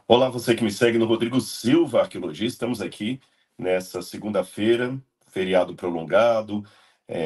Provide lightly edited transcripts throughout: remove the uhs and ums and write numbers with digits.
Olá, você que me segue no Rodrigo Silva, arqueologista. Estamos aqui nessa segunda-feira, feriado prolongado.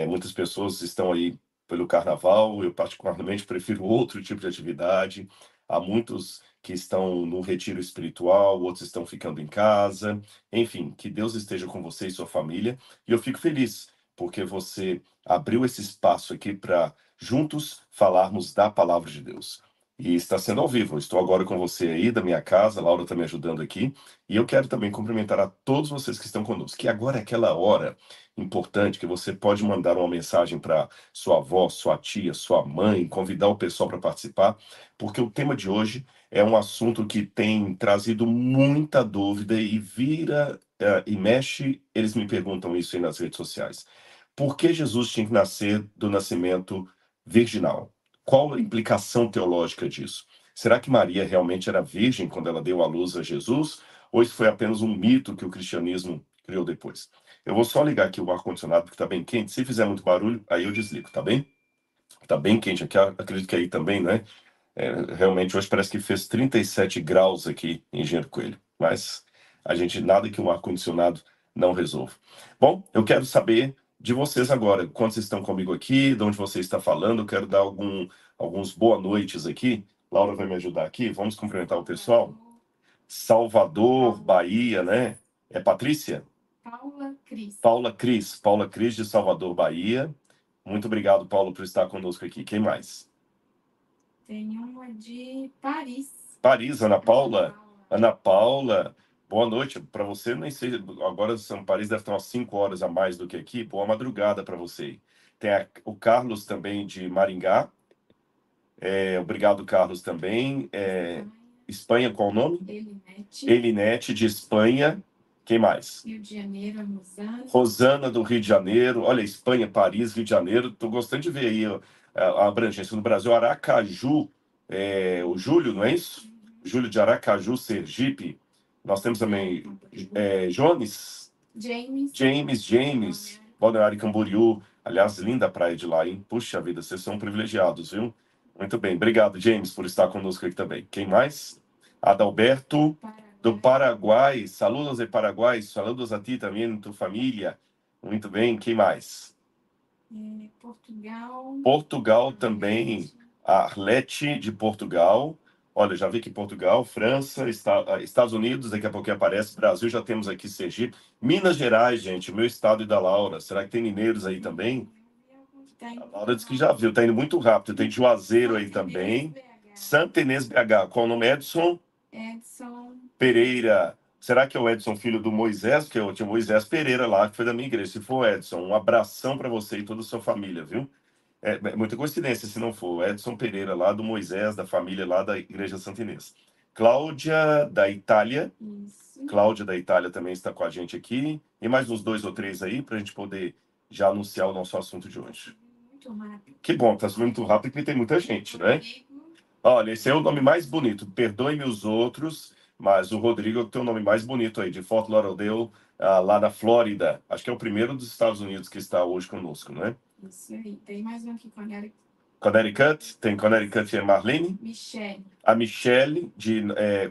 Muitas pessoas estão aí pelo carnaval. Eu, particularmente, prefiro outro tipo de atividade. Há muitos que estão no retiro espiritual, outros estão ficando em casa. Enfim, que Deus esteja com você e sua família. E eu fico feliz porque você abriu esse espaço aqui para juntos falarmos da palavra de Deus. E está sendo ao vivo. Eu estou agora com você aí da minha casa, a Laura está me ajudando aqui, e eu quero também cumprimentar a todos vocês que estão conosco, que agora é aquela hora importante que você pode mandar uma mensagem para sua avó, sua tia, sua mãe, convidar o pessoal para participar, porque o tema de hoje é um assunto que tem trazido muita dúvida e vira e mexe, eles me perguntam isso aí nas redes sociais. Por que Jesus tinha que nascer do nascimento virginal? Qual a implicação teológica disso? Será que Maria realmente era virgem quando ela deu à luz a Jesus? Ou isso foi apenas um mito que o cristianismo criou depois? Eu vou só ligar aqui o ar-condicionado, porque está bem quente. Se fizer muito barulho, aí eu desligo, tá bem? Está bem quente aqui, acredito que aí também, né? Realmente, hoje parece que fez 37 graus aqui em Engenheiro Coelho. Mas a gente, nada que um ar-condicionado não resolva. Bom, eu quero saber de vocês agora. Quantos estão comigo aqui? De onde você está falando? Eu quero dar alguns boa noites aqui. Laura vai me ajudar aqui. Vamos cumprimentar o pessoal. Salvador, Bahia, né? É Patrícia? Paula Cris. Paula Cris de Salvador, Bahia. Muito obrigado, Paulo, por estar conosco aqui. Quem mais? Tem uma de Paris. Paris, Ana Paula. Ana Paula, boa noite para você. Nem sei, agora São Paris deve estar umas 5 horas a mais do que aqui. Boa madrugada para você. Tem o Carlos também de Maringá. Obrigado, Carlos, também. Espanha, qual o nome? Elinete. Elinete, de Espanha. Quem mais? Rio de Janeiro, Rosana. Rosana, do Rio de Janeiro. Olha, Espanha, Paris, Rio de Janeiro. Estou gostando de ver aí a abrangência no Brasil. Aracaju, o Júlio, não é isso? Júlio de Aracaju, Sergipe. Nós temos também Jones. James. Balneário Camboriú. Aliás, linda a praia de lá, hein? Puxa vida, vocês são privilegiados, viu? Muito bem. Obrigado, James, por estar conosco aqui também. Quem mais? Adalberto, do Paraguai. Saludos de Paraguai. Saludos a ti também, tua família. Muito bem. Quem mais? Portugal também. A Arlete, de Portugal. Olha, já vi que Portugal, França, Estados Unidos, daqui a pouco aparece. Brasil, já temos aqui Sergipe. Minas Gerais, gente, meu estado e da Laura. Será que tem mineiros aí também? A Laura disse que já viu, tá indo muito rápido. Tem Juazeiro aí também. Santa Inês BH. Qual o nome? Edson Pereira. Será que é o Edson, filho do Moisés? Porque eu tinha o Moisés Pereira lá, que foi da minha igreja. Se for Edson, um abração para você e toda a sua família, viu? É muita coincidência se não for. Edson Pereira, lá do Moisés, da família lá da Igreja Santa Inês. Cláudia, da Itália. Isso. Cláudia, da Itália, também está com a gente aqui. E mais uns 2 ou 3 aí, para a gente poder já anunciar o nosso assunto de hoje. Muito rápido. Que bom, está subindo muito rápido porque tem muita gente, né? Olha, esse é o nome mais bonito. Perdoe-me os outros, mas o Rodrigo tem o nome mais bonito aí, de Fort Lauderdale, lá na Flórida. Acho que é o primeiro dos Estados Unidos que está hoje conosco, né? Isso aí. Tem mais um aqui, Connecticut, tem Connecticut e Marlene. Michelle. A Michelle, de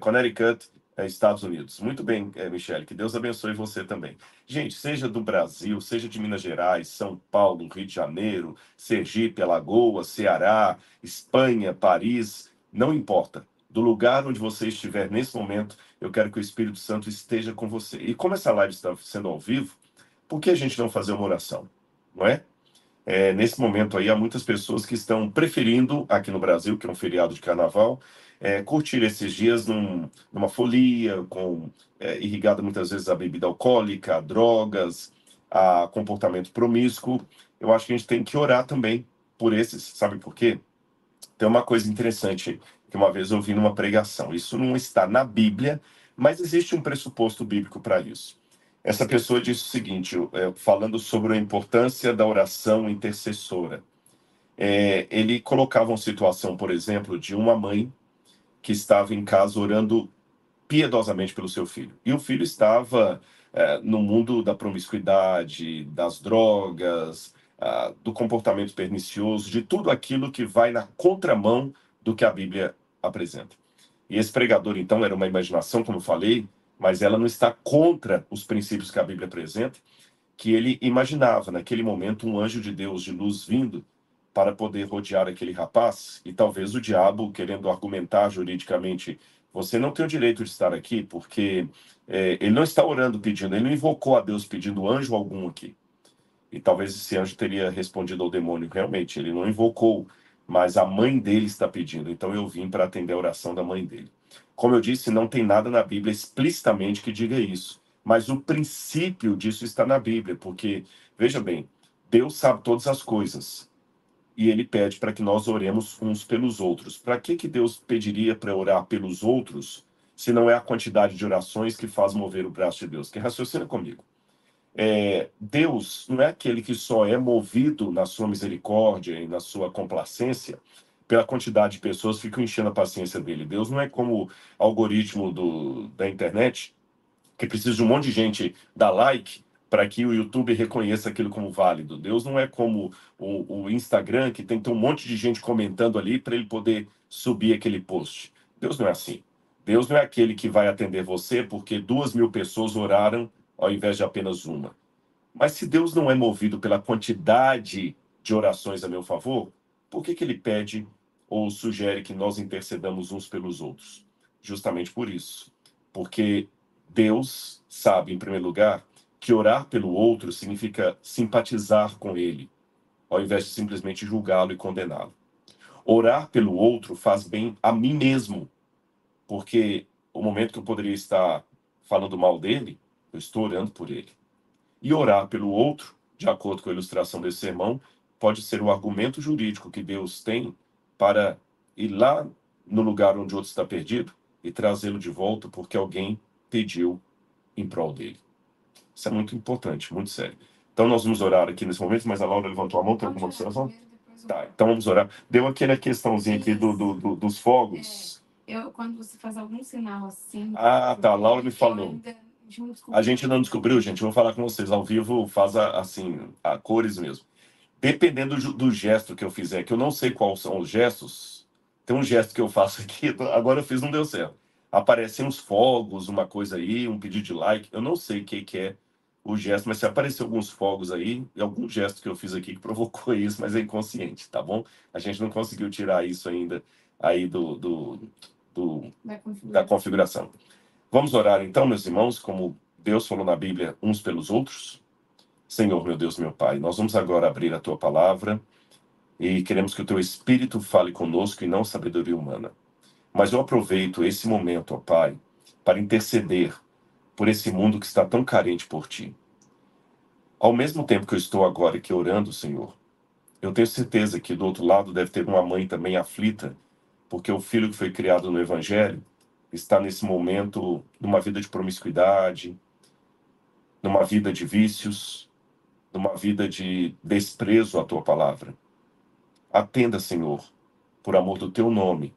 Connecticut, Estados Unidos. Muito bem, Michelle, que Deus abençoe você também. Gente, seja do Brasil, seja de Minas Gerais, São Paulo, Rio de Janeiro, Sergipe, Alagoas, Ceará, Espanha, Paris, não importa. Do lugar onde você estiver nesse momento, eu quero que o Espírito Santo esteja com você. E como essa live está sendo ao vivo, por que a gente não fazer uma oração? Não é? Nesse momento aí, há muitas pessoas que estão preferindo, aqui no Brasil, que é um feriado de carnaval, curtir esses dias numa folia, irrigada muitas vezes a bebida alcoólica, a drogas, a comportamento promíscuo. Eu acho que a gente tem que orar também por esses, sabe por quê? Tem uma coisa interessante que uma vez eu vi numa pregação. Isso não está na Bíblia, mas existe um pressuposto bíblico para isso. Essa pessoa disse o seguinte, falando sobre a importância da oração intercessora. Ele colocava uma situação, por exemplo, de uma mãe que estava em casa orando piedosamente pelo seu filho. E o filho estava no mundo da promiscuidade, das drogas, do comportamento pernicioso, de tudo aquilo que vai na contramão do que a Bíblia apresenta. E esse pregador, então, era uma imaginação, como eu falei, mas ela não está contra os princípios que a Bíblia apresenta, que ele imaginava, naquele momento, um anjo de Deus de luz vindo para poder rodear aquele rapaz, e talvez o diabo, querendo argumentar juridicamente, você não tem o direito de estar aqui, porque ele não está orando pedindo, ele não invocou a Deus pedindo anjo algum aqui. E talvez esse anjo teria respondido ao demônio, realmente, ele não invocou, mas a mãe dele está pedindo, então eu vim para atender a oração da mãe dele. Como eu disse, não tem nada na Bíblia explicitamente que diga isso, mas o princípio disso está na Bíblia, porque, veja bem, Deus sabe todas as coisas, e ele pede para que nós oremos uns pelos outros. Para que Deus pediria para orar pelos outros, se não é a quantidade de orações que faz mover o braço de Deus? Que raciocina comigo. Deus não é aquele que só é movido na sua misericórdia e na sua complacência pela quantidade de pessoas que ficam enchendo a paciência dele. Deus não é como algoritmo da internet, que precisa de um monte de gente dar like para que o YouTube reconheça aquilo como válido. Deus não é como o Instagram, que tem que ter um monte de gente comentando ali para ele poder subir aquele post. Deus não é assim. Deus não é aquele que vai atender você porque 2.000 pessoas oraram ao invés de apenas uma. Mas se Deus não é movido pela quantidade de orações a meu favor, por que ele pede ou sugere que nós intercedamos uns pelos outros? Justamente por isso. Porque Deus sabe, em primeiro lugar, que orar pelo outro significa simpatizar com ele, ao invés de simplesmente julgá-lo e condená-lo. Orar pelo outro faz bem a mim mesmo, porque o momento que eu poderia estar falando mal dele, eu estou orando por ele. E orar pelo outro, de acordo com a ilustração desse sermão, pode ser o argumento jurídico que Deus tem para ir lá no lugar onde o outro está perdido e trazê-lo de volta porque alguém pediu em prol dele. Isso é muito importante, muito sério. Então nós vamos orar aqui nesse momento, mas a Laura levantou a mão, tem alguma observação? Tá, então vamos orar. Deu aquela questãozinha aqui dos fogos. Quando você faz algum sinal assim... Ah, tá, a Laura me falou. A gente não descobriu, gente. Eu vou falar com vocês ao vivo, faz assim, a cores mesmo. Dependendo do gesto que eu fizer, que eu não sei quais são os gestos, tem um gesto que eu faço aqui, agora eu fiz, não deu certo. Aparecem uns fogos, uma coisa aí, um pedido de like, eu não sei o que é o gesto, mas se aparecer alguns fogos aí, é algum gesto que eu fiz aqui que provocou isso, mas é inconsciente, tá bom? A gente não conseguiu tirar isso ainda aí da configuração. Vamos orar então, meus irmãos, como Deus falou na Bíblia, uns pelos outros. Senhor, meu Deus, meu Pai, nós vamos agora abrir a Tua palavra e queremos que o Teu Espírito fale conosco e não sabedoria humana. Mas eu aproveito esse momento, ó Pai, para interceder por esse mundo que está tão carente por Ti. Ao mesmo tempo que eu estou agora aqui orando, Senhor, eu tenho certeza que do outro lado deve ter uma mãe também aflita, porque o filho que foi criado no Evangelho está nesse momento numa vida de promiscuidade, numa vida de vícios, numa vida de desprezo à tua palavra. Atenda, Senhor, por amor do teu nome,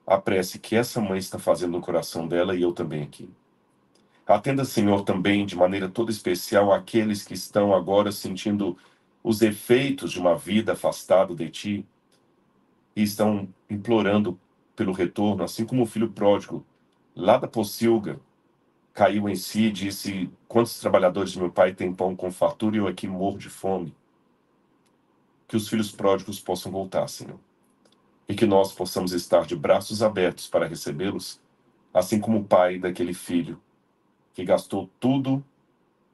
a prece que essa mãe está fazendo no coração dela e eu também aqui. Atenda, Senhor, também de maneira toda especial aqueles que estão agora sentindo os efeitos de uma vida afastada de ti e estão implorando pelo retorno, assim como o filho pródigo lá da pocilga caiu em si e disse: quantos trabalhadores de meu pai têm pão com fartura e eu aqui morro de fome? Que os filhos pródigos possam voltar, Senhor, e que nós possamos estar de braços abertos para recebê-los, assim como o pai daquele filho que gastou tudo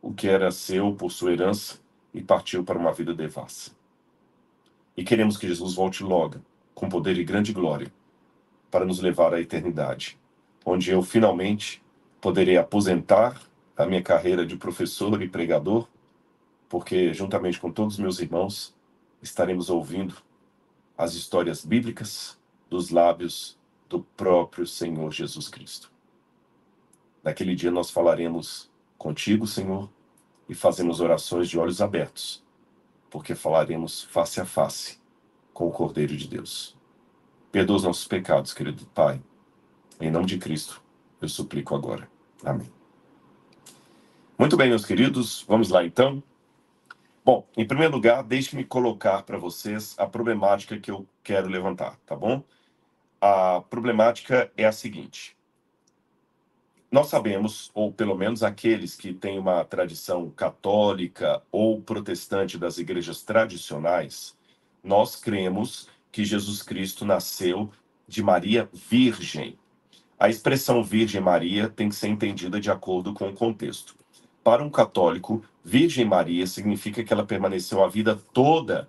o que era seu por sua herança e partiu para uma vida devassa. E queremos que Jesus volte logo, com poder e grande glória, para nos levar à eternidade, onde eu finalmente poderei aposentar a minha carreira de professor e pregador, porque juntamente com todos os meus irmãos estaremos ouvindo as histórias bíblicas dos lábios do próprio Senhor Jesus Cristo. Naquele dia nós falaremos contigo, Senhor, e fazemos orações de olhos abertos, porque falaremos face a face com o Cordeiro de Deus. Perdoa os nossos pecados, querido Pai. Em nome de Cristo, eu suplico agora. Amém. Muito bem, meus queridos, vamos lá então. Bom, em primeiro lugar, deixe-me colocar para vocês a problemática que eu quero levantar, tá bom? a problemática é a seguinte. Nós sabemos, ou pelo menos aqueles que têm uma tradição católica ou protestante das igrejas tradicionais, nós cremos que Jesus Cristo nasceu de Maria Virgem. A expressão Virgem Maria tem que ser entendida de acordo com o contexto. Para um católico, Virgem Maria significa que ela permaneceu a vida toda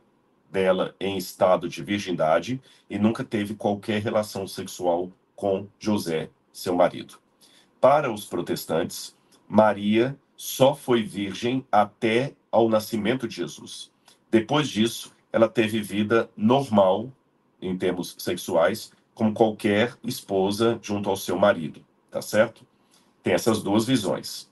dela em estado de virgindade e nunca teve qualquer relação sexual com José, seu marido. Para os protestantes, Maria só foi virgem até ao nascimento de Jesus. Depois disso, ela teve vida normal, em termos sexuais, como qualquer esposa junto ao seu marido, tá certo? Tem essas duas visões.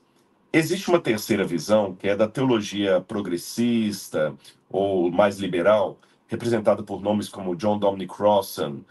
Existe uma terceira visão, que é da teologia progressista ou mais liberal, representada por nomes como John Dominic Crossan,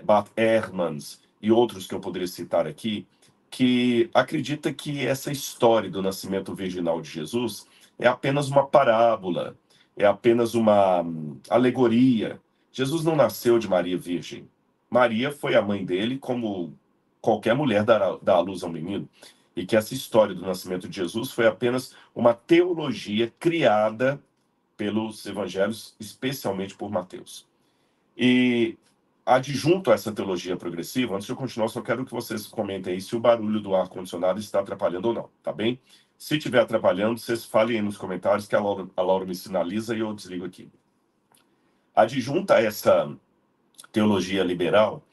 Bart Ehrmans e outros que eu poderia citar aqui, que acredita que essa história do nascimento virginal de Jesus é apenas uma parábola, é apenas uma alegoria. Jesus não nasceu de Maria Virgem. Maria foi a mãe dele, como qualquer mulher dá à luz a um menino, e que essa história do nascimento de Jesus foi apenas uma teologia criada pelos evangelhos, especialmente por Mateus. E adjunto a essa teologia progressiva, antes de eu continuar, só quero que vocês comentem aí se o barulho do ar-condicionado está atrapalhando ou não, tá bem? Se estiver atrapalhando, vocês falem aí nos comentários que a Laura me sinaliza e eu desligo aqui. Adjunta a essa teologia liberal,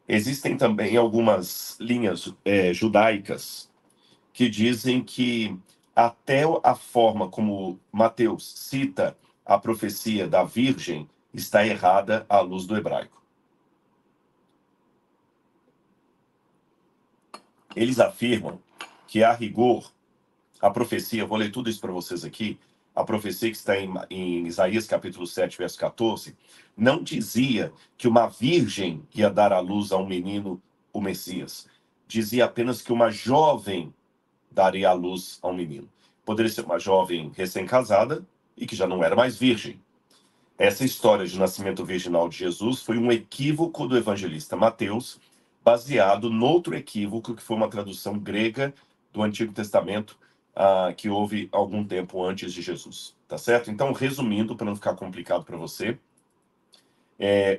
existem também algumas linhas judaicas que dizem que até a forma como Mateus cita a profecia da Virgem está errada à luz do hebraico. Eles afirmam que, a rigor, a profecia, vou ler tudo isso para vocês aqui, a profecia que está em Isaías capítulo 7, verso 14, não dizia que uma virgem ia dar à luz a um menino, o Messias. Dizia apenas que uma jovem daria à luz a um menino. Poderia ser uma jovem recém-casada e que já não era mais virgem. Essa história de nascimento virginal de Jesus foi um equívoco do evangelista Mateus, baseado noutro equívoco, que foi uma tradução grega do Antigo Testamento, que houve algum tempo antes de Jesus. Tá certo? Então, resumindo, para não ficar complicado para você,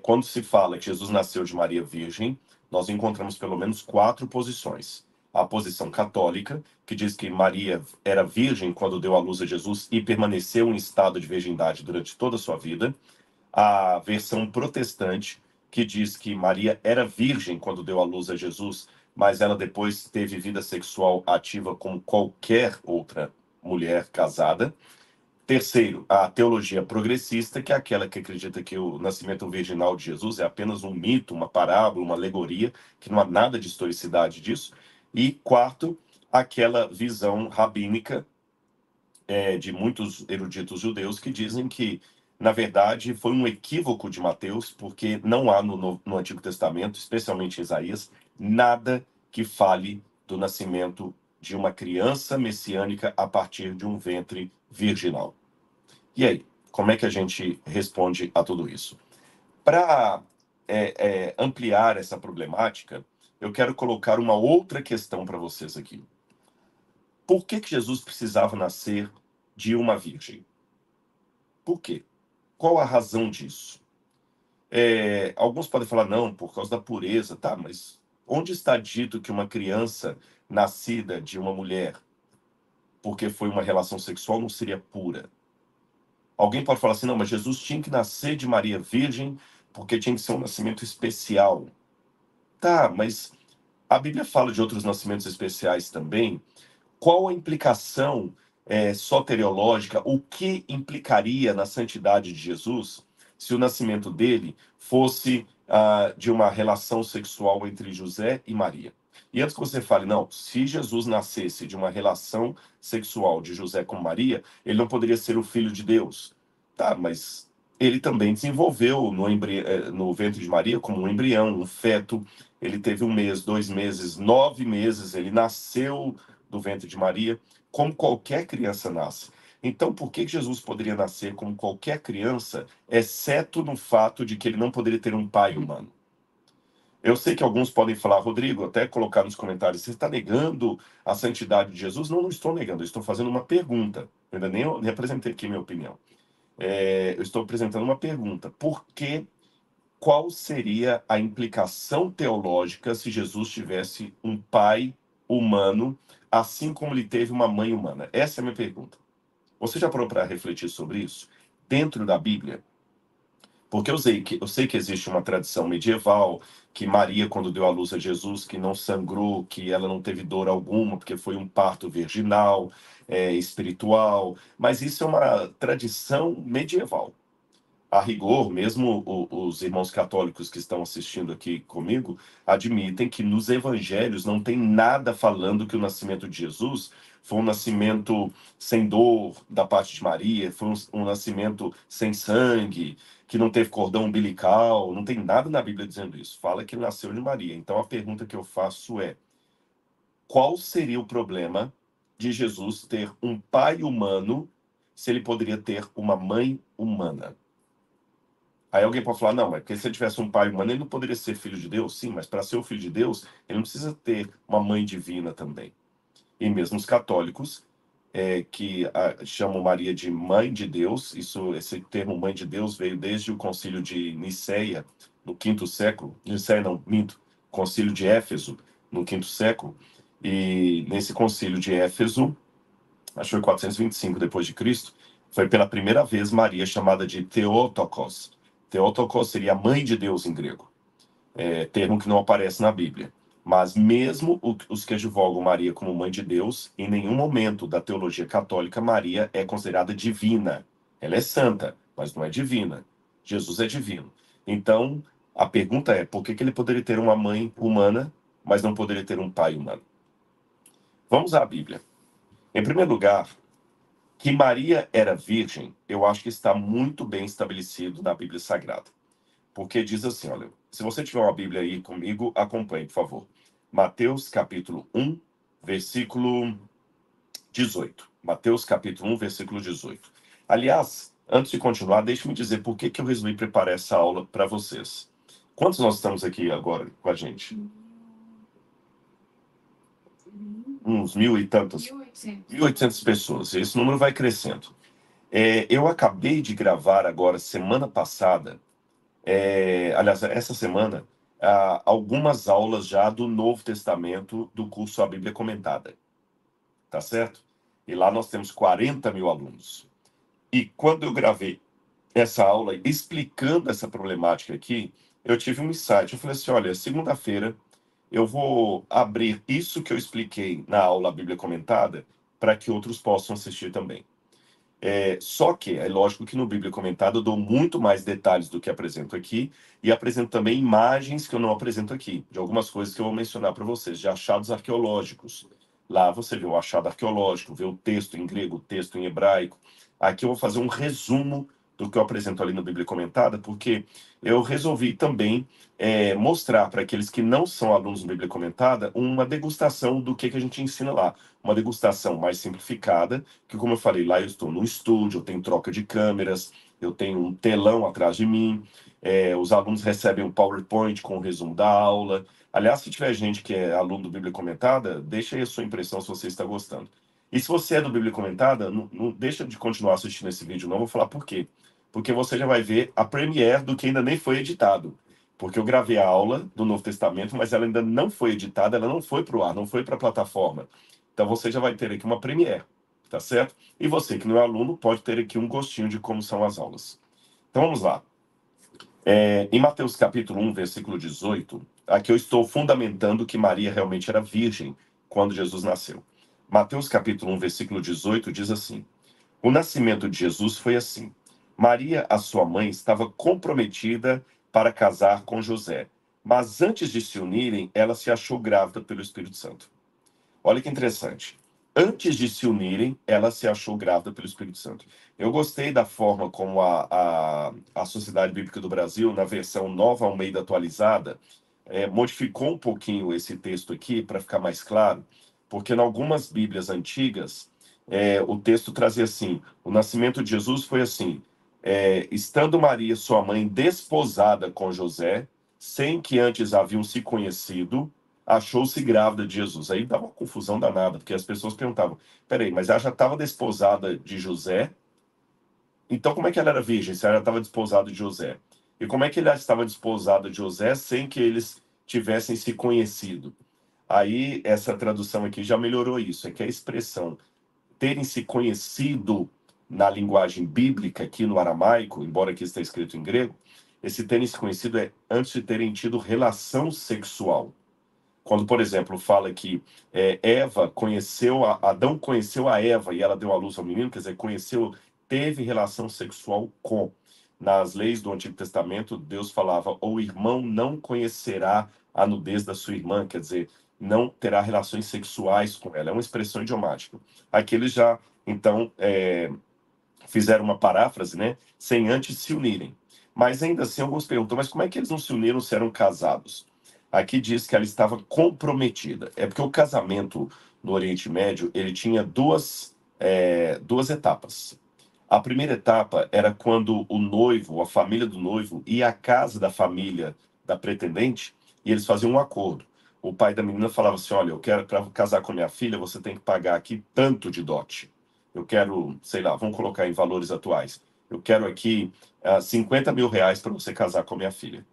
quando se fala que Jesus nasceu de Maria Virgem, nós encontramos pelo menos 4 posições. A posição católica, que diz que Maria era virgem quando deu à luz a Jesus e permaneceu em estado de virgindade durante toda a sua vida. A versão protestante, que diz que Maria era virgem quando deu à luz a Jesus, mas ela depois teve vida sexual ativa como qualquer outra mulher casada. Terceiro, a teologia progressista, que é aquela que acredita que o nascimento virginal de Jesus é apenas um mito, uma parábola, uma alegoria, que não há nada de historicidade disso. E quarto, aquela visão rabínica de muitos eruditos judeus que dizem que, na verdade, foi um equívoco de Mateus, porque não há no Antigo Testamento, especialmente em Isaías, nada que fale do nascimento de uma criança messiânica a partir de um ventre virginal. E aí, como é que a gente responde a tudo isso? Para ampliar essa problemática, eu quero colocar uma outra questão para vocês aqui. Por que Jesus precisava nascer de uma virgem? Por quê? Qual a razão disso? Alguns podem falar, não, por causa da pureza, tá, mas onde está dito que uma criança nascida de uma mulher, porque foi uma relação sexual, não seria pura? Alguém pode falar assim, não, mas Jesus tinha que nascer de Maria Virgem porque tinha que ser um nascimento especial. Tá, mas a Bíblia fala de outros nascimentos especiais também. Qual a implicação soteriológica, o que implicaria na santidade de Jesus se o nascimento dele fosse de uma relação sexual entre José e Maria? E antes que você fale, não, se Jesus nascesse de uma relação sexual de José com Maria, ele não poderia ser o filho de Deus. Tá, mas ele também desenvolveu no ventre de Maria como um embrião, um feto. Ele teve 1 mês, 2 meses, 9 meses, ele nasceu do ventre de Maria, como qualquer criança nasce. Então, por que Jesus poderia nascer como qualquer criança, exceto no fato de que ele não poderia ter um pai humano? Eu sei que alguns podem falar, Rodrigo, até colocar nos comentários, você está negando a santidade de Jesus? Não, não estou negando, eu estou fazendo uma pergunta. Eu ainda nem apresentei aqui minha opinião. Eu estou apresentando uma pergunta. Qual seria a implicação teológica se Jesus tivesse um pai humano, assim como ele teve uma mãe humana? Essa é a minha pergunta. Você já parou para refletir sobre isso? Dentro da Bíblia? Porque eu sei que existe uma tradição medieval que Maria, quando deu à luz a Jesus, que não sangrou, que ela não teve dor alguma, porque foi um parto virginal, espiritual. Mas isso é uma tradição medieval. A rigor, mesmo os irmãos católicos que estão assistindo aqui comigo admitem que nos evangelhos não tem nada falando que o nascimento de Jesus foi um nascimento sem dor da parte de Maria, foi um nascimento sem sangue, que não teve cordão umbilical, não tem nada na Bíblia dizendo isso. Fala que ele nasceu de Maria. Então a pergunta que eu faço é: qual seria o problema de Jesus ter um pai humano se ele poderia ter uma mãe humana? Aí alguém pode falar, não, mas porque se ele tivesse um pai humano, ele não poderia ser filho de Deus? Sim, mas para ser o filho de Deus, ele não precisa ter uma mãe divina também. E mesmo os católicos, que chamam Maria de mãe de Deus, esse termo mãe de Deus veio desde o concílio de Niceia, no quinto século. Niceia não, minto. Concílio de Éfeso, no quinto século. E nesse concílio de Éfeso, acho que foi 425 depois de Cristo, foi pela primeira vez Maria chamada de Theotokos. Theotokos seria mãe de Deus em grego, termo que não aparece na Bíblia. Mas mesmo os que advogam Maria como mãe de Deus, em nenhum momento da teologia católica Maria é considerada divina. Ela é santa, mas não é divina. Jesus é divino. Então, a pergunta é, por que ele poderia ter uma mãe humana, mas não poderia ter um pai humano? Vamos à Bíblia. Em primeiro lugar, que Maria era virgem, eu acho que está muito bem estabelecido na Bíblia Sagrada. Porque diz assim, olha, se você tiver uma Bíblia aí comigo, acompanhe, por favor. Mateus capítulo 1, versículo 18. Mateus capítulo 1, versículo 18. Aliás, antes de continuar, deixe-me dizer por que eu resolvi preparar essa aula para vocês. Quantos nós estamos aqui agora com a gente? Uns 1.000 e tantas. 1.800 pessoas. Esse número vai crescendo. Eu acabei de gravar agora, semana passada, aliás, essa semana, algumas aulas já do Novo Testamento do curso A Bíblia Comentada, tá certo? E lá nós temos 40 mil alunos. E quando eu gravei essa aula explicando essa problemática aqui, eu tive um insight. Eu falei assim, olha, segunda-feira eu vou abrir isso que eu expliquei na aula A Bíblia Comentada para que outros possam assistir também. Só que é lógico que no Bíblia Comentada eu dou muito mais detalhes do que apresento aqui e apresento também imagens que eu não apresento aqui, de algumas coisas que eu vou mencionar para vocês, de achados arqueológicos. Lá você vê o achado arqueológico, vê o texto em grego, o texto em hebraico. Aqui eu vou fazer um resumo do que eu apresento ali no Bíblia Comentada, porque eu resolvi também mostrar para aqueles que não são alunos do Bíblia Comentada uma degustação do que a gente ensina lá. Uma degustação mais simplificada, que como eu falei, lá eu estou no estúdio, eu tenho troca de câmeras, eu tenho um telão atrás de mim, os alunos recebem um PowerPoint com o resumo da aula. Aliás, se tiver gente que é aluno do Bíblia Comentada, deixa aí a sua impressão se você está gostando. E se você é do Bíblia Comentada, não deixa de continuar assistindo esse vídeo não, vou falar por quê. Porque você já vai ver a premiere do que ainda nem foi editado. Porque eu gravei a aula do Novo Testamento, mas ela ainda não foi editada, ela não foi para o ar, não foi para a plataforma. Então você já vai ter aqui uma premiere, tá certo? E você que não é aluno pode ter aqui um gostinho de como são as aulas. Então vamos lá. Em Mateus capítulo 1, versículo 18, aqui eu estou fundamentando que Maria realmente era virgem quando Jesus nasceu. Mateus capítulo 1, versículo 18 diz assim: o nascimento de Jesus foi assim. Maria, a sua mãe, estava comprometida para casar com José, mas antes de se unirem, ela se achou grávida pelo Espírito Santo. Olha que interessante. Antes de se unirem, ela se achou grávida pelo Espírito Santo. Eu gostei da forma como a Sociedade Bíblica do Brasil, na versão Nova Almeida atualizada, modificou um pouquinho esse texto aqui para ficar mais claro, porque em algumas Bíblias antigas, o texto trazia assim: o nascimento de Jesus foi assim, estando Maria, sua mãe, desposada com José, sem que antes haviam se conhecido, achou-se grávida de Jesus. Aí dava uma confusão danada, porque as pessoas perguntavam: peraí, mas ela já estava desposada de José? Então como é que ela era virgem se ela estava desposada de José? E como é que ela estava desposada de José sem que eles tivessem se conhecido? Aí essa tradução aqui já melhorou isso, é que a expressão terem se conhecido na linguagem bíblica, aqui no aramaico, embora aqui está escrito em grego, esse terem se conhecido é antes de terem tido relação sexual. Quando, por exemplo, fala que Adão conheceu a Eva e ela deu à luz ao menino, quer dizer, conheceu, teve relação sexual com. Nas leis do Antigo Testamento, Deus falava: o irmão não conhecerá a nudez da sua irmã, quer dizer, não terá relações sexuais com ela. É uma expressão idiomática. Aqui eles já, então, fizeram uma paráfrase, né? Sem antes se unirem. Mas ainda assim, alguns perguntam: mas como é que eles não se uniram se eram casados? Aqui diz que ela estava comprometida. É porque o casamento no Oriente Médio ele tinha duas etapas. A primeira etapa era quando o noivo, a família do noivo, ia à casa da família da pretendente e eles faziam um acordo. O pai da menina falava assim: olha, eu quero, para casar com minha filha, você tem que pagar aqui tanto de dote. Eu quero, sei lá, vamos colocar em valores atuais. Eu quero aqui 50 mil reais para você casar com minha filha.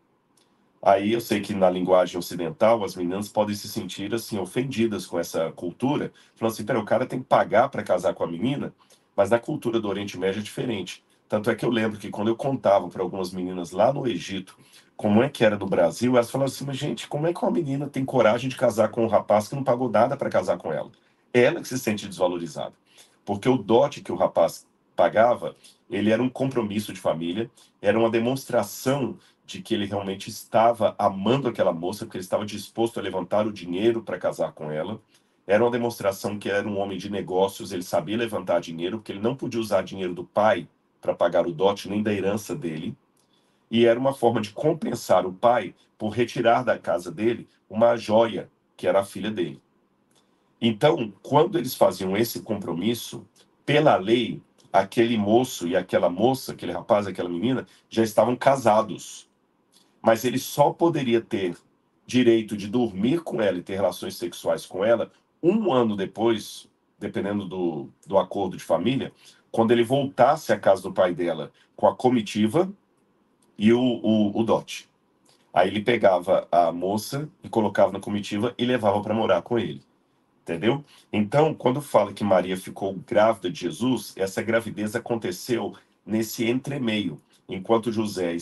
Aí eu sei que na linguagem ocidental as meninas podem se sentir assim ofendidas com essa cultura, falando assim: pera, o cara tem que pagar para casar com a menina, mas na cultura do Oriente Médio é diferente. Tanto é que eu lembro que quando eu contava para algumas meninas lá no Egito como é que era no Brasil, elas falavam assim: mas gente, como é que uma menina tem coragem de casar com um rapaz que não pagou nada para casar com ela? Ela que se sente desvalorizada. Porque o dote que o rapaz pagava, ele era um compromisso de família, era uma demonstração de que ele realmente estava amando aquela moça, porque ele estava disposto a levantar o dinheiro para casar com ela. Era uma demonstração que era um homem de negócios, ele sabia levantar dinheiro, porque ele não podia usar dinheiro do pai para pagar o dote, nem da herança dele. E era uma forma de compensar o pai por retirar da casa dele uma joia, que era a filha dele. Então, quando eles faziam esse compromisso, pela lei, aquele moço e aquela moça, aquele rapaz e aquela menina, já estavam casados, mas ele só poderia ter direito de dormir com ela e ter relações sexuais com ela 1 ano depois, dependendo do acordo de família, quando ele voltasse à casa do pai dela com a comitiva e o dote. Aí ele pegava a moça e colocava na comitiva e levava para morar com ele. Entendeu? Então, quando fala que Maria ficou grávida de Jesus, essa gravidez aconteceu nesse entremeio, enquanto José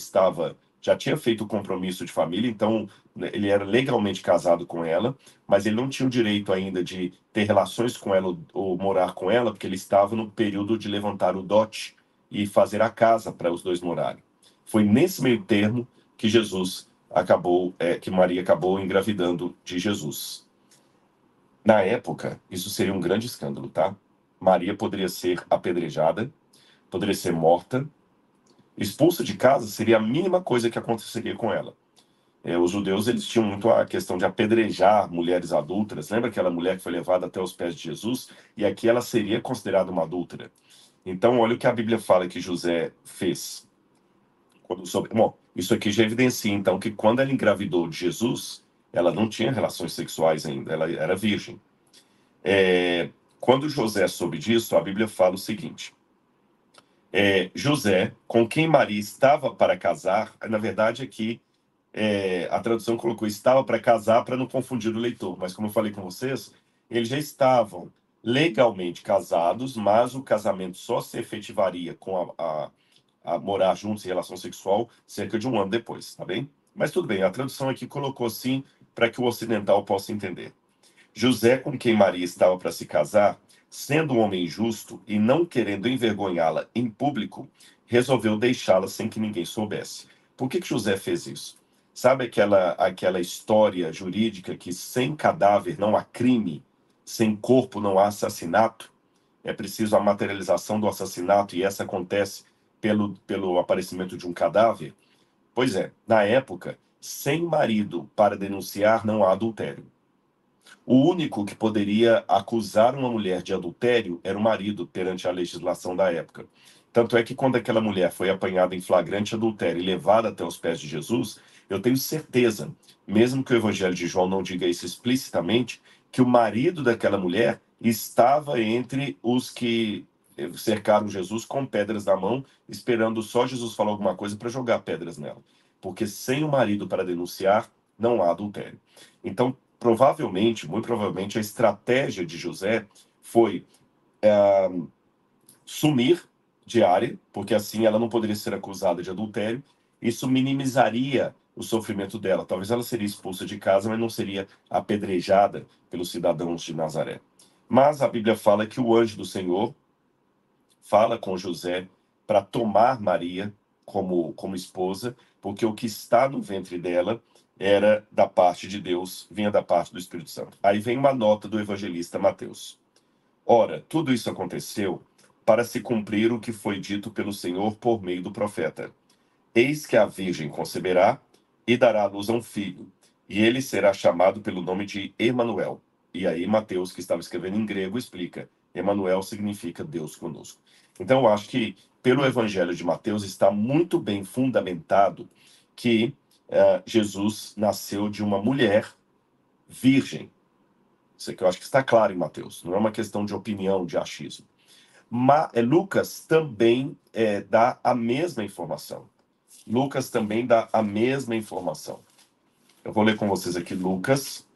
já tinha feito o compromisso de família, então né, ele era legalmente casado com ela, mas ele não tinha o direito ainda de ter relações com ela ou morar com ela, porque ele estava no período de levantar o dote e fazer a casa para os dois morarem. Foi nesse meio termo que que Maria acabou engravidando de Jesus. Na época, isso seria um grande escândalo, tá? Maria poderia ser apedrejada, poderia ser morta, expulsa de casa seria a mínima coisa que aconteceria com ela. Os judeus eles tinham muito a questão de apedrejar mulheres adúlteras. Lembra aquela mulher que foi levada até os pés de Jesus? E aqui ela seria considerada uma adúltera. Então, olha o que a Bíblia fala que José fez. Bom, isso aqui já evidencia, então, que quando ela engravidou de Jesus, ela não tinha relações sexuais ainda, ela era virgem. Quando José soube disso, a Bíblia fala o seguinte: José, com quem Maria estava para casar, na verdade aqui a tradução colocou estava para casar para não confundir o leitor, mas como eu falei com vocês, eles já estavam legalmente casados, mas o casamento só se efetivaria com a morar juntos em relação sexual cerca de 1 ano depois, tá bem? Mas tudo bem, a tradução aqui colocou assim para que o ocidental possa entender. José, com quem Maria estava para se casar, sendo um homem justo e não querendo envergonhá-la em público, resolveu deixá-la sem que ninguém soubesse. Por que José fez isso? Sabe aquela história jurídica que sem cadáver não há crime, sem corpo não há assassinato? É preciso a materialização do assassinato e essa acontece pelo aparecimento de um cadáver? Pois é, na época, sem marido para denunciar não há adultério. O único que poderia acusar uma mulher de adultério era o marido, perante a legislação da época. Tanto é que quando aquela mulher foi apanhada em flagrante adultério e levada até os pés de Jesus, Eu tenho certeza, mesmo que o Evangelho de João não diga isso explicitamente, que o marido daquela mulher estava entre os que cercaram Jesus com pedras na mão, esperando só Jesus falar alguma coisa para jogar pedras nela. Porque sem o marido para denunciar, não há adultério. Então, provavelmente, muito provavelmente, a estratégia de José foi sumir de área, porque assim ela não poderia ser acusada de adultério. Isso minimizaria o sofrimento dela. Talvez ela seria expulsa de casa, mas não seria apedrejada pelos cidadãos de Nazaré. Mas a Bíblia fala que o anjo do Senhor fala com José para tomar Maria como esposa, porque o que está no ventre dela era da parte de Deus, vinha da parte do Espírito Santo. Aí vem uma nota do evangelista Mateus. Ora, tudo isso aconteceu para se cumprir o que foi dito pelo Senhor por meio do profeta. Eis que a virgem conceberá e dará à luz a um filho, e ele será chamado pelo nome de Emanuel. E aí Mateus, que estava escrevendo em grego, explica: Emanuel significa Deus conosco. Então, eu acho que pelo Evangelho de Mateus está muito bem fundamentado que Jesus nasceu de uma mulher virgem. Isso aqui eu acho que está claro em Mateus. Não é uma questão de opinião, de achismo. Lucas também dá a mesma informação. Lucas também dá a mesma informação. Eu vou ler com vocês aqui Lucas,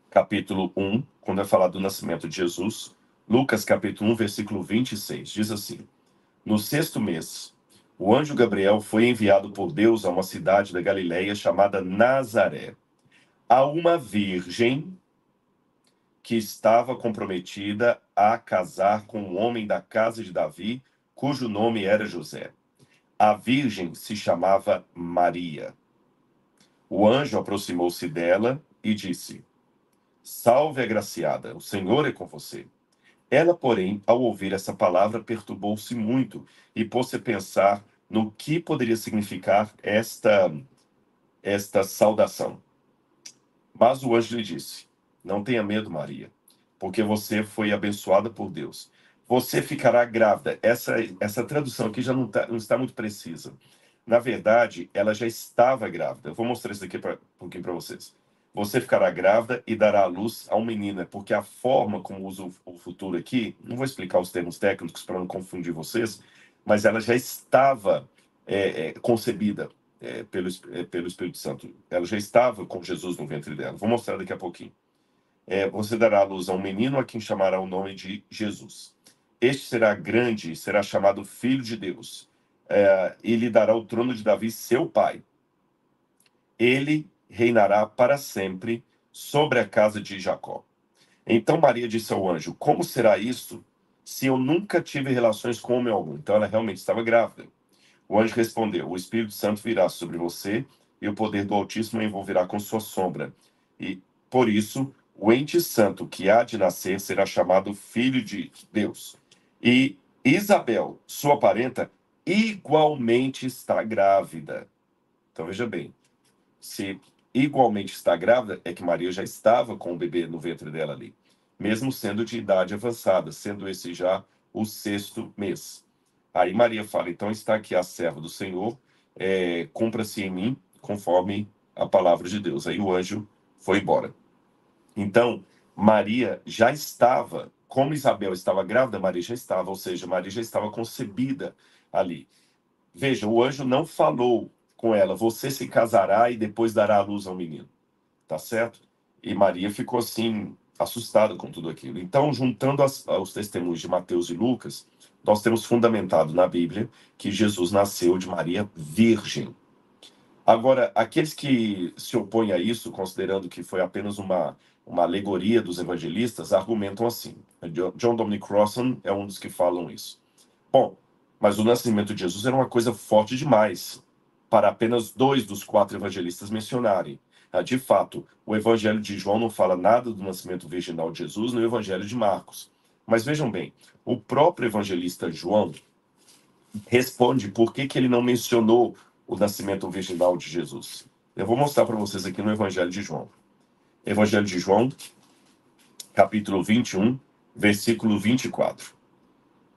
capítulo 1, quando é falado do nascimento de Jesus. Lucas, capítulo 1, versículo 26, diz assim: No sexto mês, o anjo Gabriel foi enviado por Deus a uma cidade da Galileia chamada Nazaré, a uma virgem que estava comprometida a casar com um homem da casa de Davi, cujo nome era José. A virgem se chamava Maria. O anjo aproximou-se dela e disse: Salve, agraciada, o Senhor é com você. Ela, porém, ao ouvir essa palavra, perturbou-se muito e pôs-se a pensar no que poderia significar esta saudação. Mas o anjo lhe disse: Não tenha medo, Maria, porque você foi abençoada por Deus. Você ficará grávida. Essa tradução aqui já não está muito precisa. Na verdade, ela já estava grávida. Eu vou mostrar isso aqui um pouquinho para vocês. Você ficará grávida e dará à luz a um menino, porque a forma como usa o futuro aqui, não vou explicar os termos técnicos para não confundir vocês, mas ela já estava concebida pelo Espírito Santo. Ela já estava com Jesus no ventre dela. Vou mostrar daqui a pouquinho. Você dará à luz a um menino a quem chamará o nome de Jesus. Este será grande, será chamado Filho de Deus. E lhe dará o trono de Davi, seu pai. Ele reinará para sempre sobre a casa de Jacó. Então Maria disse ao anjo: Como será isso, se eu nunca tive relações com homem algum? Então ela realmente estava grávida. O anjo respondeu: O Espírito Santo virá sobre você e o poder do Altíssimo envolverá com sua sombra. E, por isso, o ente santo que há de nascer será chamado Filho de Deus. E Isabel, sua parenta, igualmente está grávida. Então, veja bem, se igualmente está grávida, é que Maria já estava com o bebê no ventre dela ali, mesmo sendo de idade avançada, sendo esse já o sexto mês. Aí Maria fala: Então está aqui a serva do Senhor, cumpra-se em mim conforme a palavra de Deus. Aí o anjo foi embora. Então, Maria já estava, como Isabel estava grávida, Maria já estava, ou seja, Maria já estava concebida ali. Veja, o anjo não falou com ela: Você se casará e depois dará à luz ao menino. Tá certo? E Maria ficou assim, assustada com tudo aquilo. Então, juntando aos testemunhos de Mateus e Lucas, nós temos fundamentado na Bíblia que Jesus nasceu de Maria virgem. Agora, aqueles que se opõem a isso, considerando que foi apenas uma alegoria dos evangelistas, argumentam assim. John Dominic Crossan é um dos que falam isso. Bom, mas o nascimento de Jesus era uma coisa forte demais para apenas 2 dos 4 evangelistas mencionarem. De fato, o Evangelho de João não fala nada do nascimento virginal de Jesus no Evangelho de Marcos. Mas vejam bem, o próprio evangelista João responde por que ele não mencionou o nascimento virginal de Jesus. Eu vou mostrar para vocês aqui no Evangelho de João. Evangelho de João, capítulo 21, versículo 24.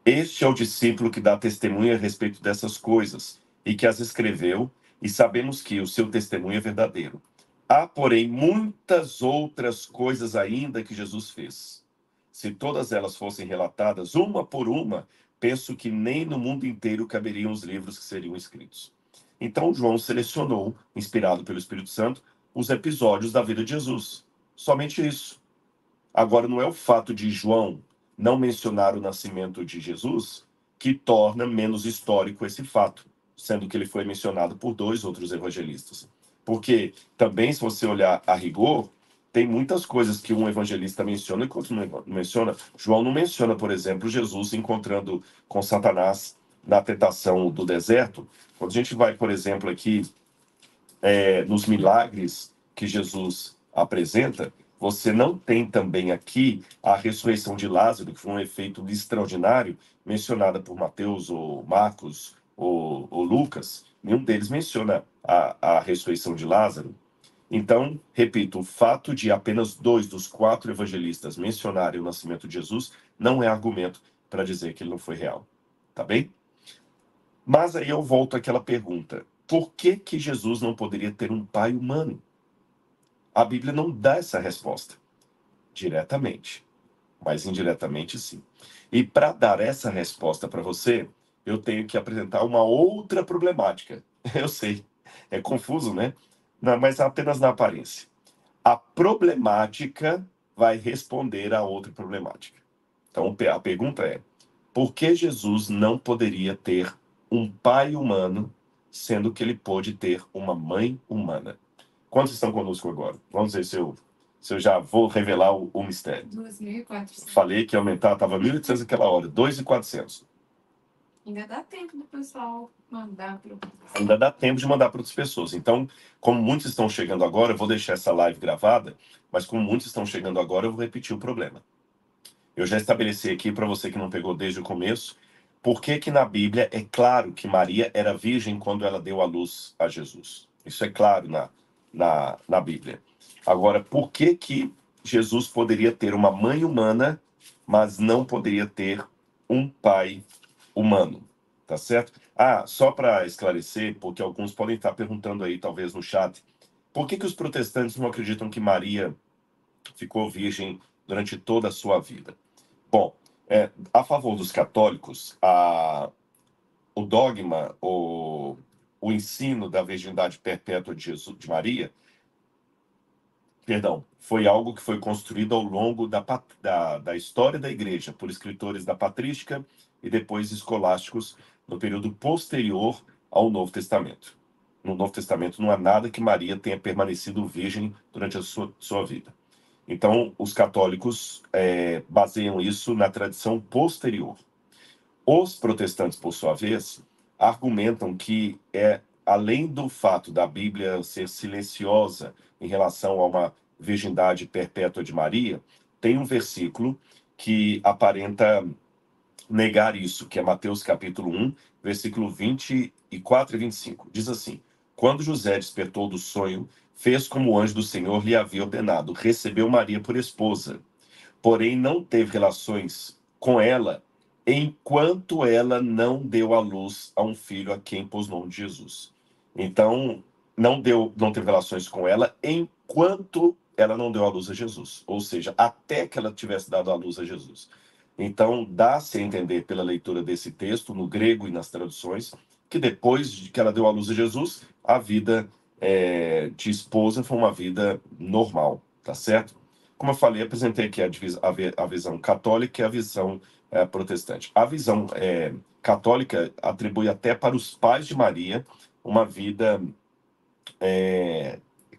Este é o discípulo que dá testemunha a respeito dessas coisas e que as escreveu, e sabemos que o seu testemunho é verdadeiro. Há, porém, muitas outras coisas ainda que Jesus fez. Se todas elas fossem relatadas uma por uma, penso que nem no mundo inteiro caberiam os livros que seriam escritos. Então, João selecionou, inspirado pelo Espírito Santo, os episódios da vida de Jesus. Somente isso. Agora, não é o fato de João não mencionar o nascimento de Jesus que torna menos histórico esse fato, sendo que ele foi mencionado por dois outros evangelistas. Porque também, se você olhar a rigor, tem muitas coisas que um evangelista menciona e outro não menciona. João não menciona, por exemplo, Jesus se encontrando com Satanás na tentação do deserto. Quando a gente vai, por exemplo, aqui nos milagres que Jesus apresenta, você não tem também aqui a ressurreição de Lázaro, que foi um efeito extraordinário, mencionada por Mateus, ou Marcos, ou Lucas. Nenhum deles menciona a ressurreição de Lázaro. Então, repito, o fato de apenas 2 dos 4 evangelistas mencionarem o nascimento de Jesus não é argumento para dizer que ele não foi real. Tá bem? Mas aí eu volto àquela pergunta: por que que Jesus não poderia ter um pai humano? A Bíblia não dá essa resposta diretamente, mas indiretamente sim. E para dar essa resposta para você, eu tenho que apresentar uma outra problemática. Eu sei, é confuso, né? Não, mas apenas na aparência. A problemática vai responder a outra problemática. Então a pergunta é: por que Jesus não poderia ter um pai humano, sendo que ele pôde ter uma mãe humana? Quantos estão conosco agora? Vamos ver se eu já vou revelar o mistério. 2.400. Falei que ia aumentar, estava 1.800 aquela hora, 2.400. Ainda dá tempo do pessoal mandar para Ainda dá tempo de mandar para outras pessoas. Então, como muitos estão chegando agora, eu vou deixar essa live gravada, mas como muitos estão chegando agora, eu vou repetir o problema. Eu já estabeleci aqui para você que não pegou desde o começo, por que que na Bíblia é claro que Maria era virgem quando ela deu à luz a Jesus. Isso é claro na Bíblia. Agora, por que que Jesus poderia ter uma mãe humana, mas não poderia ter um pai humano? Tá certo? Ah, só para esclarecer, porque alguns podem estar perguntando aí, talvez no chat, por que que os protestantes não acreditam que Maria ficou virgem durante toda a sua vida? Bom, a favor dos católicos, o dogma, o ensino da virgindade perpétua de Jesus, de Maria, perdão, foi algo que foi construído ao longo da história da igreja por escritores da patrística e depois escolásticos no período posterior ao Novo Testamento. No Novo Testamento não há nada que Maria tenha permanecido virgem durante a sua vida. Então, os católicos baseiam isso na tradição posterior. Os protestantes, por sua vez, argumentam que além do fato da Bíblia ser silenciosa em relação a uma virgindade perpétua de Maria, tem um versículo que aparenta negar isso, que é Mateus capítulo 1, versículo 24 e 25. Diz assim: quando José despertou do sonho, fez como o anjo do Senhor lhe havia ordenado, recebeu Maria por esposa, porém não teve relações com ela enquanto ela não deu à luz a um filho a quem pôs o nome de Jesus. Então, não teve relações com ela enquanto ela não deu à luz a Jesus, ou seja, até que ela tivesse dado à luz a Jesus. Então, dá-se a entender pela leitura desse texto, no grego e nas traduções, que depois de que ela deu à luz a Jesus, a vida de esposa foi uma vida normal, tá certo? Como eu falei, apresentei aqui a visão católica e a visão protestante. A visão católica atribui até para os pais de Maria uma vida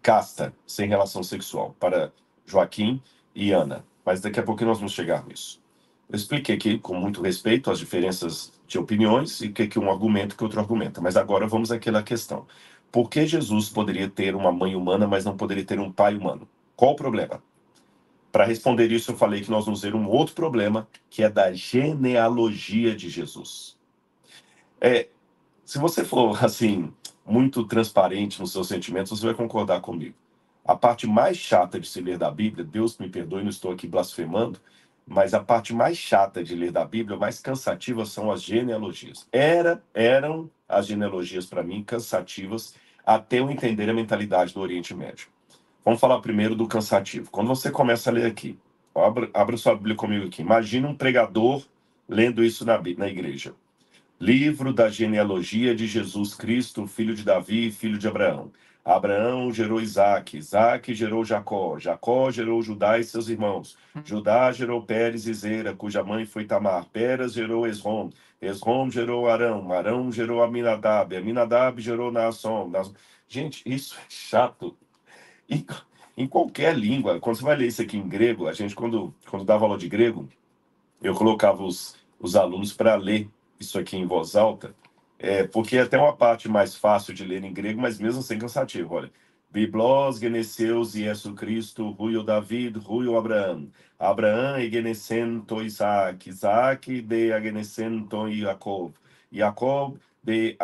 casta, sem relação sexual, para Joaquim e Ana. Mas daqui a pouco nós vamos chegar nisso. Eu expliquei aqui com muito respeito as diferenças de opiniões e o que um argumenta e que outro argumenta. Mas agora vamos àquela questão. Por que Jesus poderia ter uma mãe humana, mas não poderia ter um pai humano? Qual o problema? Para responder isso, eu falei que nós vamos ver um outro problema, que é da genealogia de Jesus. Se você for, assim, muito transparente nos seus sentimentos, você vai concordar comigo. A parte mais chata de se ler da Bíblia, Deus me perdoe, não estou aqui blasfemando, mas a parte mais chata de ler da Bíblia, mais cansativa, são as genealogias. Eram as genealogias, para mim, cansativas até eu entender a mentalidade do Oriente Médio. Vamos falar primeiro do cansativo. Quando você começa a ler aqui, abra sua Bíblia comigo aqui. Imagina um pregador lendo isso na igreja. Livro da genealogia de Jesus Cristo, filho de Davi, filho de Abraão. Abraão gerou Isaac, Isaac gerou Jacó, Jacó gerou Judá e seus irmãos. Judá gerou Pérez e Zera, cuja mãe foi Tamar. Pérez gerou Esrom, Esrom gerou Arão, Arão gerou Aminadab, Aminadab gerou Naasson. Gente, isso é chato. Em, em qualquer língua, quando você vai ler isso aqui em grego, a gente, quando dava aula de grego, eu colocava os alunos para ler isso aqui em voz alta, porque é até uma parte mais fácil de ler em grego, mas mesmo assim cansativo. Olha, Biblos, Geneseus, Iesu Cristo, Ruio David, Ruio Abraão. Abraão e Genesento Isaac, Isaac de Agenesento Jacob, Jacob de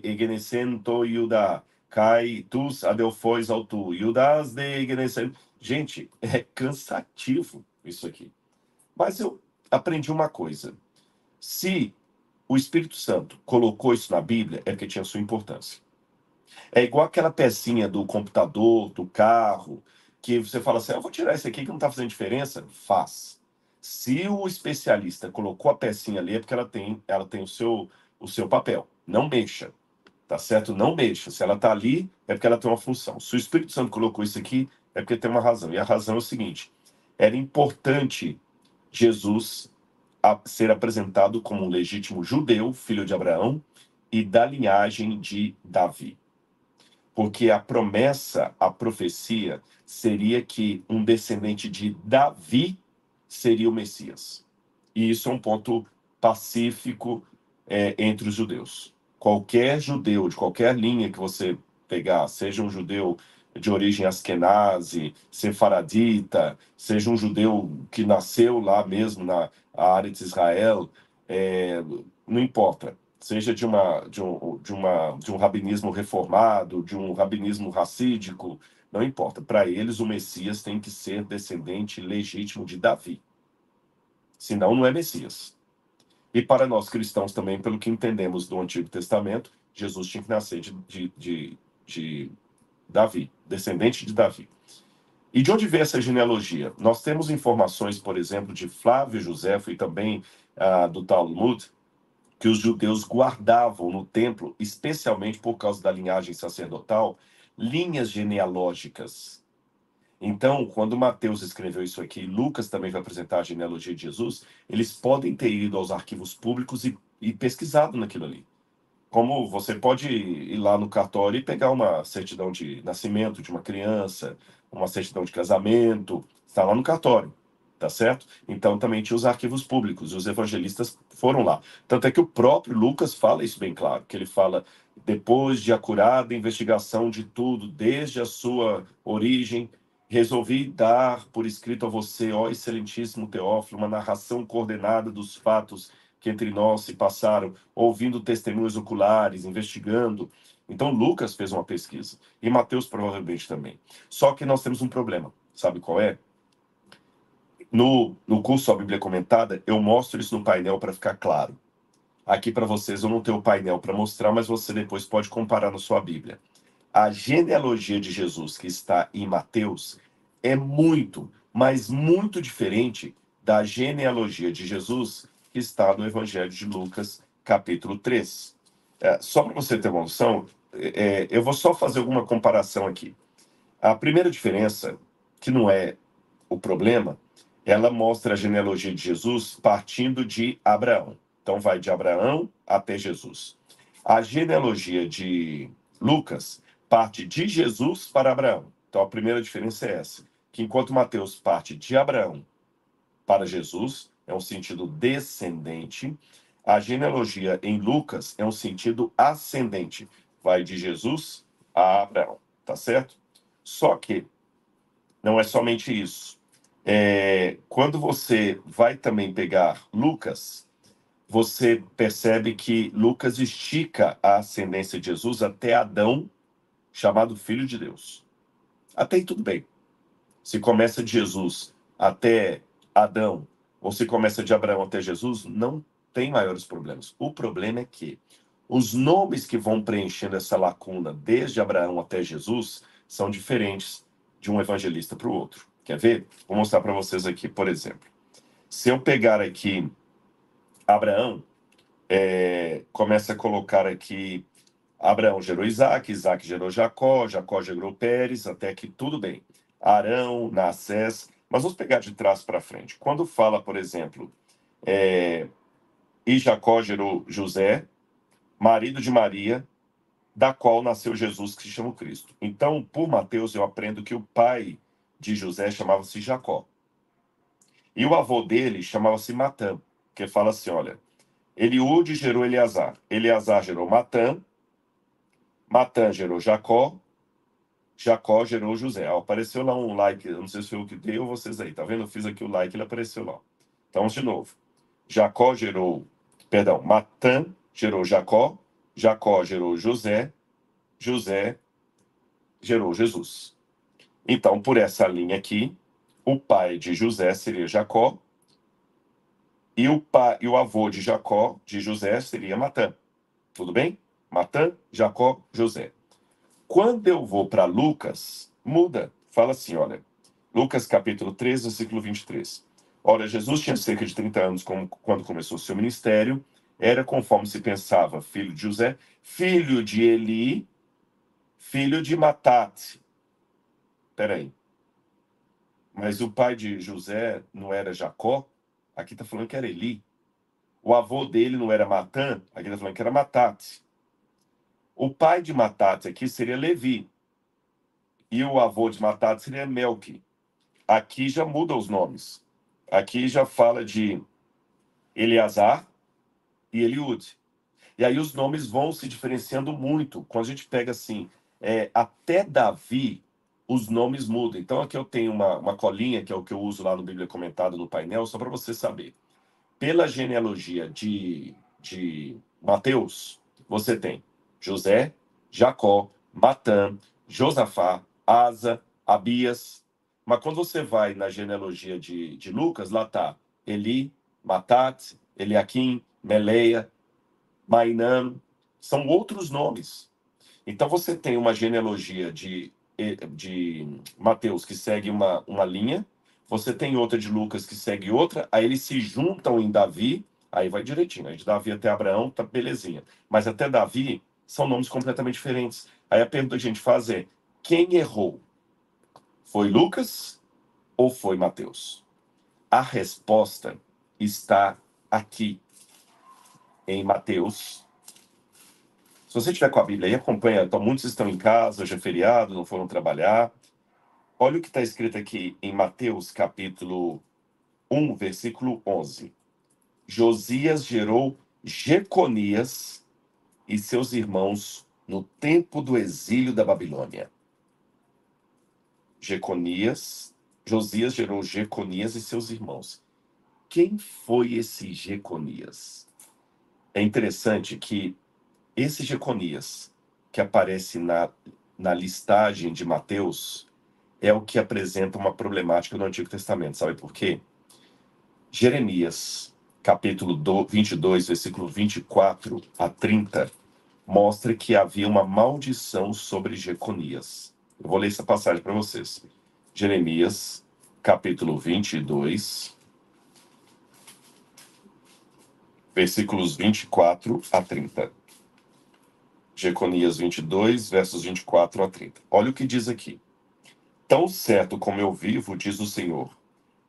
Egenesento Judá, Cai tus adelfos ao tu, Judas de Egenesento. Gente, é cansativo isso aqui. Mas eu aprendi uma coisa. Se o Espírito Santo colocou isso na Bíblia, é porque tinha sua importância. É igual aquela pecinha do computador, do carro, que você fala assim, eu vou tirar isso aqui que não está fazendo diferença. Faz. Se o especialista colocou a pecinha ali, é porque ela tem o seu papel. Não mexa. Tá certo? Não mexa. Se ela está ali, é porque ela tem uma função. Se o Espírito Santo colocou isso aqui, é porque tem uma razão. E a razão é o seguinte: era importante Jesus a ser apresentado como um legítimo judeu, filho de Abraão, e da linhagem de Davi. Porque a promessa, a profecia, seria que um descendente de Davi seria o Messias. E isso é um ponto pacífico entre os judeus. Qualquer judeu, de qualquer linha que você pegar, seja um judeu de origem askenazi, sefaradita, seja um judeu que nasceu lá mesmo na área de Israel, não importa. Seja de um rabinismo reformado, de um rabinismo racídico, não importa. Para eles, o Messias tem que ser descendente legítimo de Davi. Senão, não é Messias. E para nós cristãos também, pelo que entendemos do Antigo Testamento, Jesus tinha que nascer de Davi, descendente de Davi. E de onde vem essa genealogia? Nós temos informações, por exemplo, de Flávio Josefo e também do Talmud, que os judeus guardavam no templo, especialmente por causa da linhagem sacerdotal, linhas genealógicas. Então, quando Mateus escreveu isso aqui, Lucas também vai apresentar a genealogia de Jesus, eles podem ter ido aos arquivos públicos e pesquisado naquilo ali. Como você pode ir lá no cartório e pegar uma certidão de nascimento de uma criança, uma certidão de casamento, está lá no cartório, tá certo? Então também tinha os arquivos públicos, e os evangelistas foram lá. Tanto é que o próprio Lucas fala isso bem claro, que ele fala, depois de acurada investigação de tudo, desde a sua origem, resolvi dar por escrito a você, ó excelentíssimo Teófilo, uma narração coordenada dos fatos que entre nós se passaram, ouvindo testemunhos oculares, investigando. Então, Lucas fez uma pesquisa, e Mateus provavelmente também. Só que nós temos um problema, sabe qual é? No curso A Bíblia Comentada, eu mostro isso no painel para ficar claro. Aqui para vocês eu não tenho o painel para mostrar, mas você depois pode comparar na sua Bíblia. A genealogia de Jesus que está em Mateus é muito, mas muito diferente da genealogia de Jesus que está no Evangelho de Lucas, capítulo 3. Só para você ter uma noção, eu vou só fazer alguma comparação aqui. A primeira diferença, que não é o problema, ela mostra a genealogia de Jesus partindo de Abraão. Então vai de Abraão até Jesus. A genealogia de Lucas parte de Jesus para Abraão. Então a primeira diferença é essa, que enquanto Mateus parte de Abraão para Jesus, é um sentido descendente, a genealogia em Lucas é um sentido ascendente, vai de Jesus a Abraão, tá certo? Só que não é somente isso. Quando você vai também pegar Lucas, você percebe que Lucas estica a ascendência de Jesus até Adão, chamado Filho de Deus. Até aí tudo bem. Se começa de Jesus até Adão, ou se começa de Abraão até Jesus, não tem maiores problemas. O problema é que Os nomes que vão preenchendo essa lacuna desde Abraão até Jesus são diferentes de um evangelista para o outro. Quer ver? Vou mostrar para vocês aqui, por exemplo. Se eu pegar aqui Abraão, começa a colocar aqui, Abraão gerou Isaac, Isaac gerou Jacó, Jacó gerou Pérez, até que tudo bem. Arão, Nassés, mas vamos pegar de trás para frente. Quando fala, por exemplo, e Jacó gerou José, marido de Maria, da qual nasceu Jesus, que se chama Cristo. Então, por Mateus, eu aprendo que o pai de José chamava-se Jacó. E o avô dele chamava-se Matã, que fala assim, olha, Eliúde gerou Eleazar, Eleazar gerou Matã, Matã gerou Jacó, Jacó gerou José. Apareceu lá um like, eu não sei se foi o que deu ou vocês aí, tá vendo? Eu fiz aqui o like, ele apareceu lá. Então, de novo. Matã gerou Jacó, Jacó gerou José, José gerou Jesus. Então, por essa linha aqui, o pai de José seria Jacó, e o avô de Jacó, de José, seria Matã. Tudo bem? Matã, Jacó, José. Quando eu vou para Lucas, muda. Fala assim, olha, Lucas capítulo 3, versículo 23. Ora, Jesus tinha cerca de 30 anos quando começou o seu ministério, era conforme se pensava, filho de José, filho de Eli, filho de Matate. Peraí. Mas o pai de José não era Jacó? Aqui está falando que era Eli. O avô dele não era Matã? Aqui está falando que era Matate. O pai de Matate aqui seria Levi. E o avô de Matate seria Melqui. Aqui já muda os nomes. Aqui já fala de Eleazar e Eliúde. E aí os nomes vão se diferenciando muito. Quando a gente pega assim, até Davi, os nomes mudam. Então aqui eu tenho uma colinha, que é o que eu uso lá no Bíblia Comentada no painel, só para você saber. Pela genealogia de Mateus, você tem José, Jacó, Matã, Josafá, Asa, Abias. Mas quando você vai na genealogia de Lucas, lá está Eli, Matat, Eliaquim, Meleia, Mainã, são outros nomes. Então você tem uma genealogia de Mateus que segue uma linha, você tem outra de Lucas que segue outra, aí eles se juntam em Davi, aí vai direitinho, aí de Davi até Abraão, tá belezinha. Mas até Davi são nomes completamente diferentes. Aí a pergunta que a gente faz é, quem errou? Foi Lucas ou foi Mateus? A resposta está aqui em Mateus. Se você estiver com a Bíblia aí, acompanha. Então, muitos estão em casa, hoje é feriado, não foram trabalhar. Olha o que está escrito aqui em Mateus, capítulo 1, versículo 11. Josias gerou Jeconias e seus irmãos no tempo do exílio da Babilônia. Josias gerou Jeconias e seus irmãos. Quem foi esse Jeconias? É interessante que esse Jeconias, que aparece na listagem de Mateus, é o que apresenta uma problemática no Antigo Testamento. Sabe por quê? Jeremias, capítulo 22, versículo 24 a 30, mostra que havia uma maldição sobre Jeconias. Eu vou ler essa passagem para vocês. Jeremias, capítulo 22, versículos 24 a 30. Jeconias 22, versos 24 a 30. Olha o que diz aqui. Tão certo como eu vivo, diz o Senhor,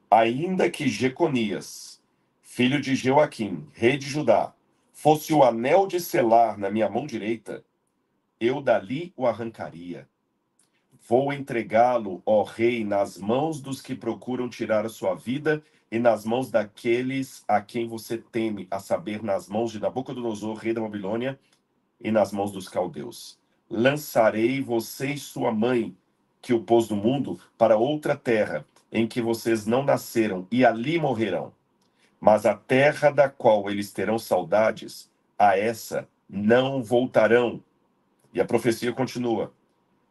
ainda que Jeconias, filho de Joaquim, rei de Judá, fosse o anel de selar na minha mão direita, eu dali o arrancaria. Vou entregá-lo, ó rei, nas mãos dos que procuram tirar a sua vida e nas mãos daqueles a quem você teme, a saber, nas mãos de Nabucodonosor, rei da Babilônia, e nas mãos dos caldeus. Lançarei você e sua mãe, que o pôs no mundo, para outra terra, em que vocês não nasceram, e ali morrerão. Mas a terra da qual eles terão saudades, a essa não voltarão. E a profecia continua.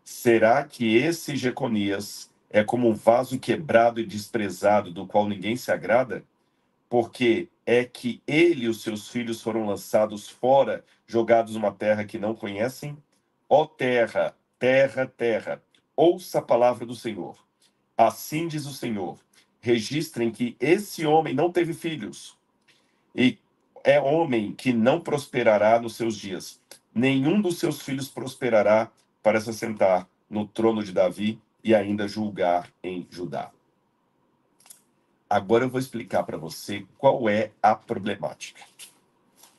Será que esse Jeconias é como um vaso quebrado e desprezado, do qual ninguém se agrada? porque é que ele e os seus filhos foram lançados fora, jogados numa terra que não conhecem? Ó terra, terra, terra, ouça a palavra do Senhor. Assim diz o Senhor: registrem que esse homem não teve filhos, e é homem que não prosperará nos seus dias. Nenhum dos seus filhos prosperará para se assentar no trono de Davi e ainda julgar em Judá. Agora eu vou explicar para você qual é a problemática.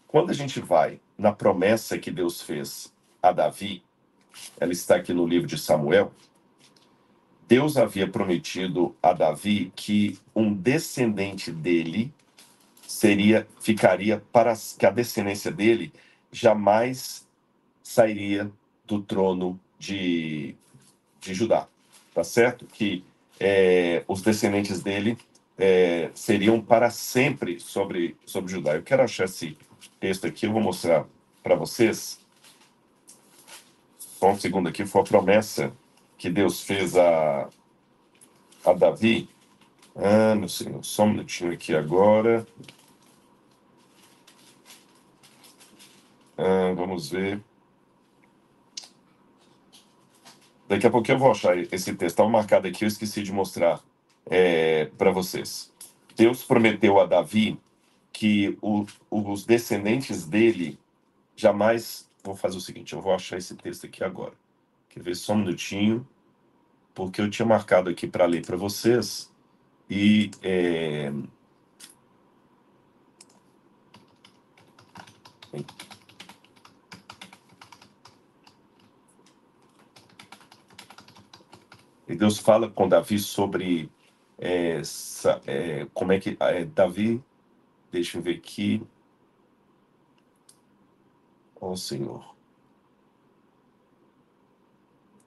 Quando a gente vai na promessa que Deus fez a Davi, ela está aqui no livro de Samuel. Deus havia prometido a Davi que um descendente dele ficaria para que a descendência dele jamais sairia do trono de Judá, tá certo? Que os descendentes dele seriam para sempre sobre Judá. Eu quero achar esse texto aqui, eu vou mostrar para vocês. Só um segundo aqui, foi a promessa que Deus fez a Davi. Ah, meu senhor, só um minutinho aqui agora. Vamos ver. Daqui a pouquinho eu vou achar esse texto. Estava marcado aqui, eu esqueci de mostrar para vocês. Deus prometeu a Davi que os descendentes dele jamais... Vou fazer o seguinte, eu vou achar esse texto aqui agora. Quer ver só um minutinho, porque eu tinha marcado aqui para ler para vocês. E... E Deus fala com Davi sobre como é que Davi, deixa eu ver aqui. Ó Senhor.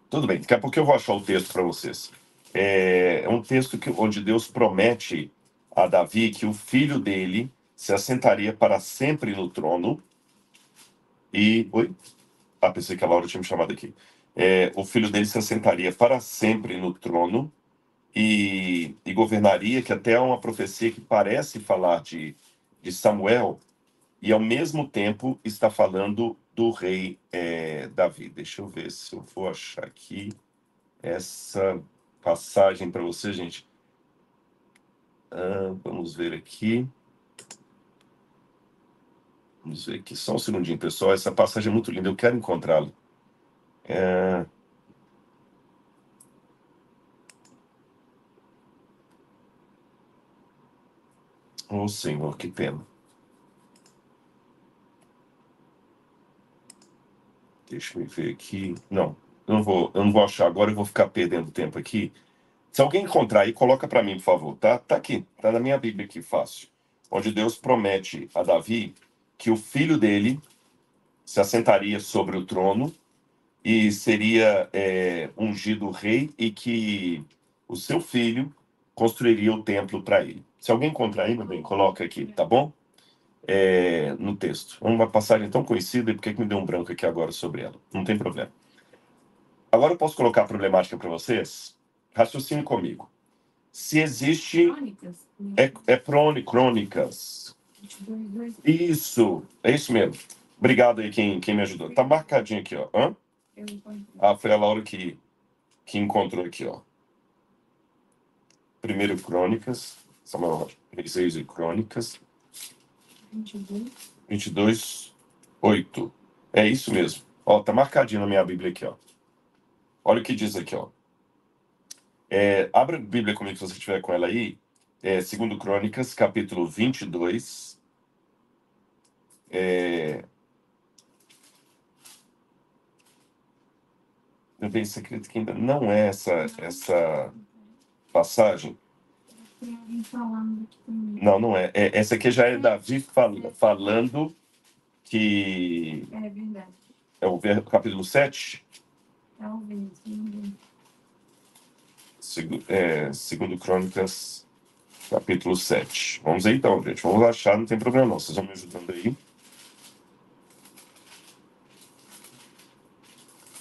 Tudo bem, daqui a pouco eu vou achar o texto para vocês. É um texto onde Deus promete a Davi que o filho dele se assentaria para sempre no trono. E. Oi? Ah, pensei que a Laura tinha me chamado aqui. O filho dele se assentaria para sempre no trono e governaria, que até é uma profecia que parece falar de Samuel, e ao mesmo tempo está falando do rei Davi. Deixa eu ver se eu vou achar aqui essa passagem para você, gente. Vamos ver aqui. Vamos ver aqui, só um segundinho, pessoal. Essa passagem é muito linda, eu quero encontrá-la. Oh, Senhor, que pena. Deixa eu ver aqui. Não, eu não vou achar agora, eu vou ficar perdendo tempo aqui. Se alguém encontrar aí, coloca para mim, por favor, tá? Tá aqui, tá na minha Bíblia aqui, fácil. Onde Deus promete a Davi que o filho dele se assentaria sobre o trono e seria ungido rei e que o seu filho construiria o templo para ele. Se alguém encontrar aí, meu bem, coloca aqui, tá bom? No texto. Uma passagem tão conhecida, e por que me deu um branco aqui agora sobre ela? Não tem problema. Agora eu posso colocar a problemática para vocês? Raciocine comigo. Se existe... Crônicas? Crônicas. Isso, é isso mesmo. Obrigado aí quem me ajudou. Tá marcadinho aqui, ó. Foi a Laura que encontrou aqui, ó. Primeiro Crônicas, Samuel 6 e Crônicas. 22, 8. É isso mesmo. Ó, tá marcadinho na minha Bíblia aqui, ó. Olha o que diz aqui, ó. Abra a Bíblia comigo se você estiver com ela aí. 2 Crônicas, capítulo 22. Eu bem secreto que ainda não é essa passagem. Não, não é. Essa aqui já é Davi falando que... É verdade. É o capítulo 7? Talvez. 2 Crônicas, capítulo 7. Vamos aí então, gente. Vamos achar, não tem problema não. Vocês vão me ajudando aí.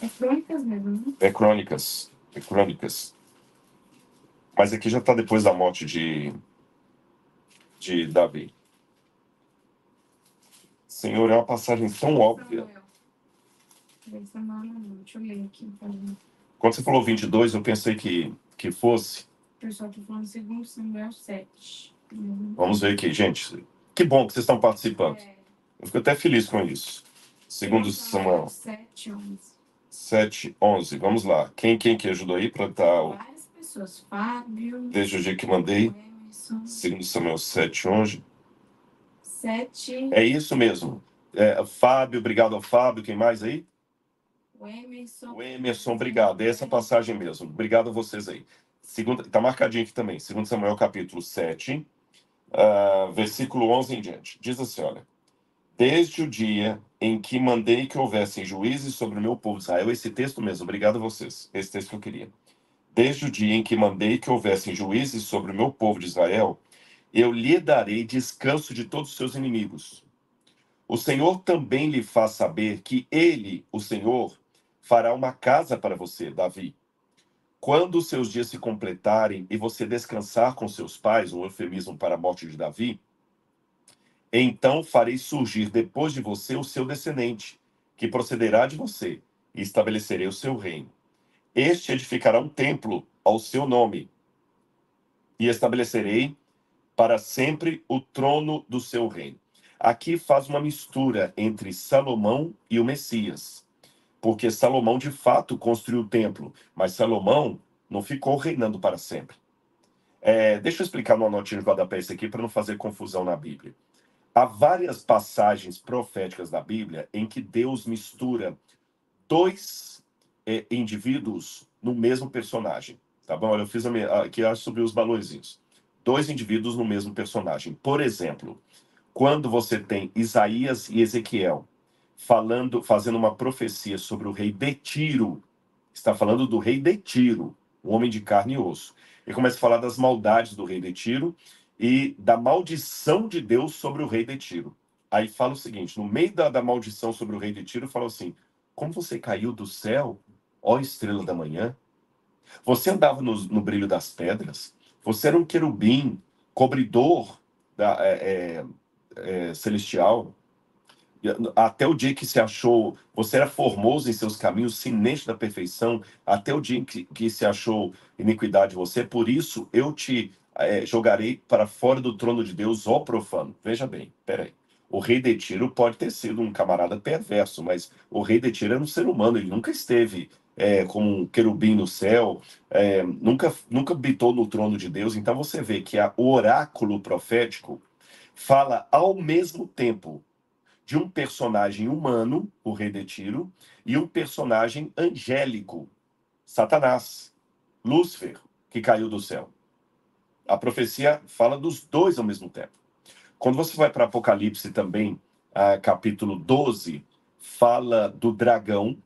É Crônicas mesmo, né? É Crônicas. Mas aqui já está depois da morte de de Davi. Senhor, é uma passagem tão óbvia. Deixa eu ler aqui. Quando você falou 22, eu pensei que fosse. O pessoal está falando 2 Samuel 7. Vamos ver aqui, gente. Que bom que vocês estão participando. Eu fico até feliz com isso. 2 Samuel 7:11. Vamos lá. Quem que ajudou aí para estar... Várias pessoas. Fábio. Desde o dia que mandei. Emerson. 2 Samuel 7:11. 7. É isso mesmo. Fábio, obrigado ao Fábio. Quem mais aí? O Emerson. O Emerson, obrigado. É essa passagem mesmo. Obrigado a vocês aí. Está marcadinho aqui também. 2 Samuel capítulo 7, versículo 11 em diante. Diz assim, olha. Desde o dia em que mandei que houvessem juízes sobre o meu povo de Israel, esse texto mesmo, obrigado a vocês, esse texto que eu queria. Desde o dia em que mandei que houvessem juízes sobre o meu povo de Israel, eu lhe darei descanso de todos os seus inimigos. O Senhor também lhe faz saber que ele, o Senhor, fará uma casa para você, Davi. Quando os seus dias se completarem e você descansar com seus pais, um eufemismo para a morte de Davi, então farei surgir depois de você o seu descendente, que procederá de você, e estabelecerei o seu reino. Este edificará um templo ao seu nome, e estabelecerei para sempre o trono do seu reino. Aqui faz uma mistura entre Salomão e o Messias, porque Salomão de fato construiu o templo, mas Salomão não ficou reinando para sempre. Deixa eu explicar numa notinha de rodapé isso aqui para não fazer confusão na Bíblia. Há várias passagens proféticas da Bíblia em que Deus mistura dois indivíduos no mesmo personagem. Tá bom? Olha, eu fiz aqui sobre os balõezinhos. 2 indivíduos no mesmo personagem. Por exemplo, quando você tem Isaías e Ezequiel fazendo uma profecia sobre o rei de Tiro, está falando do rei de Tiro, um homem de carne e osso. Ele começa a falar das maldades do rei de Tiro e da maldição de Deus sobre o rei de Tiro. Aí fala o seguinte, no meio da maldição sobre o rei de Tiro, fala assim, como você caiu do céu, ó estrela da manhã? Você andava no brilho das pedras? Você era um querubim, cobridor celestial? Até o dia que se achou, você era formoso em seus caminhos, sinete da perfeição, até o dia em que se achou iniquidade em você, por isso eu te jogarei para fora do trono de Deus, ó profano. Veja bem, peraí. O rei de Tiro pode ter sido um camarada perverso, mas o rei de Tiro era um ser humano, ele nunca esteve como um querubim no céu, nunca habitou no trono de Deus. Então você vê que o oráculo profético fala ao mesmo tempo de um personagem humano, o rei de Tiro, e um personagem angélico, Satanás, Lúcifer, que caiu do céu. A profecia fala dos dois ao mesmo tempo. Quando você vai para Apocalipse também, capítulo 12, fala do dragão,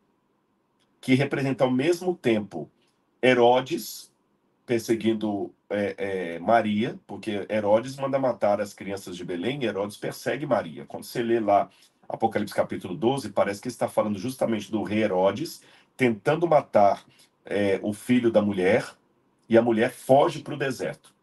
que representa ao mesmo tempo Herodes, perseguindo Maria, porque Herodes manda matar as crianças de Belém e Herodes persegue Maria. Quando você lê lá Apocalipse capítulo 12, parece que está falando justamente do rei Herodes tentando matar o filho da mulher, e a mulher foge para o deserto.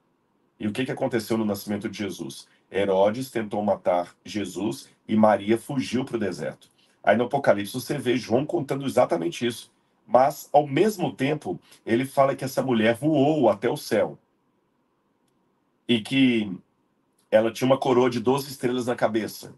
E o que aconteceu no nascimento de Jesus? Herodes tentou matar Jesus e Maria fugiu para o deserto. Aí no Apocalipse você vê João contando exatamente isso. Mas, ao mesmo tempo, ele fala que essa mulher voou até o céu. E que ela tinha uma coroa de 12 estrelas na cabeça.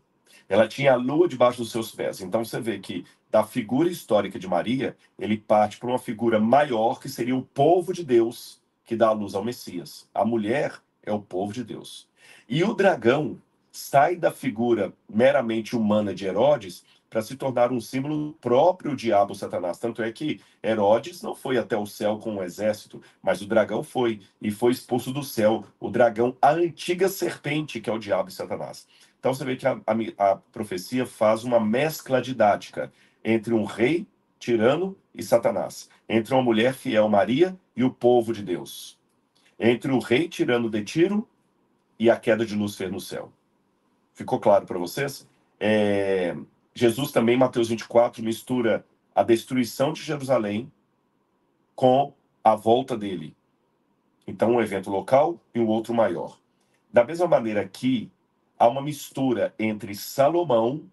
Ela tinha a lua debaixo dos seus pés. Então você vê que da figura histórica de Maria, ele parte para uma figura maior, que seria o povo de Deus, que dá a luz ao Messias. A mulher é o povo de Deus. E o dragão sai da figura meramente humana de Herodes para se tornar um símbolo próprio diabo Satanás. Tanto é que Herodes não foi até o céu com um exército, mas o dragão foi, e foi expulso do céu. O dragão, a antiga serpente, que é o diabo e Satanás. Então você vê que a profecia faz uma mescla didática entre um rei tirano e Satanás, entre uma mulher fiel, Maria, e o povo de Deus, entre o rei tirano de Tiro e a queda de Lúcifer no céu. Ficou claro para vocês? Jesus também, em Mateus 24, mistura a destruição de Jerusalém com a volta dele. Então, um evento local e um outro maior. Da mesma maneira aqui, há uma mistura entre Salomão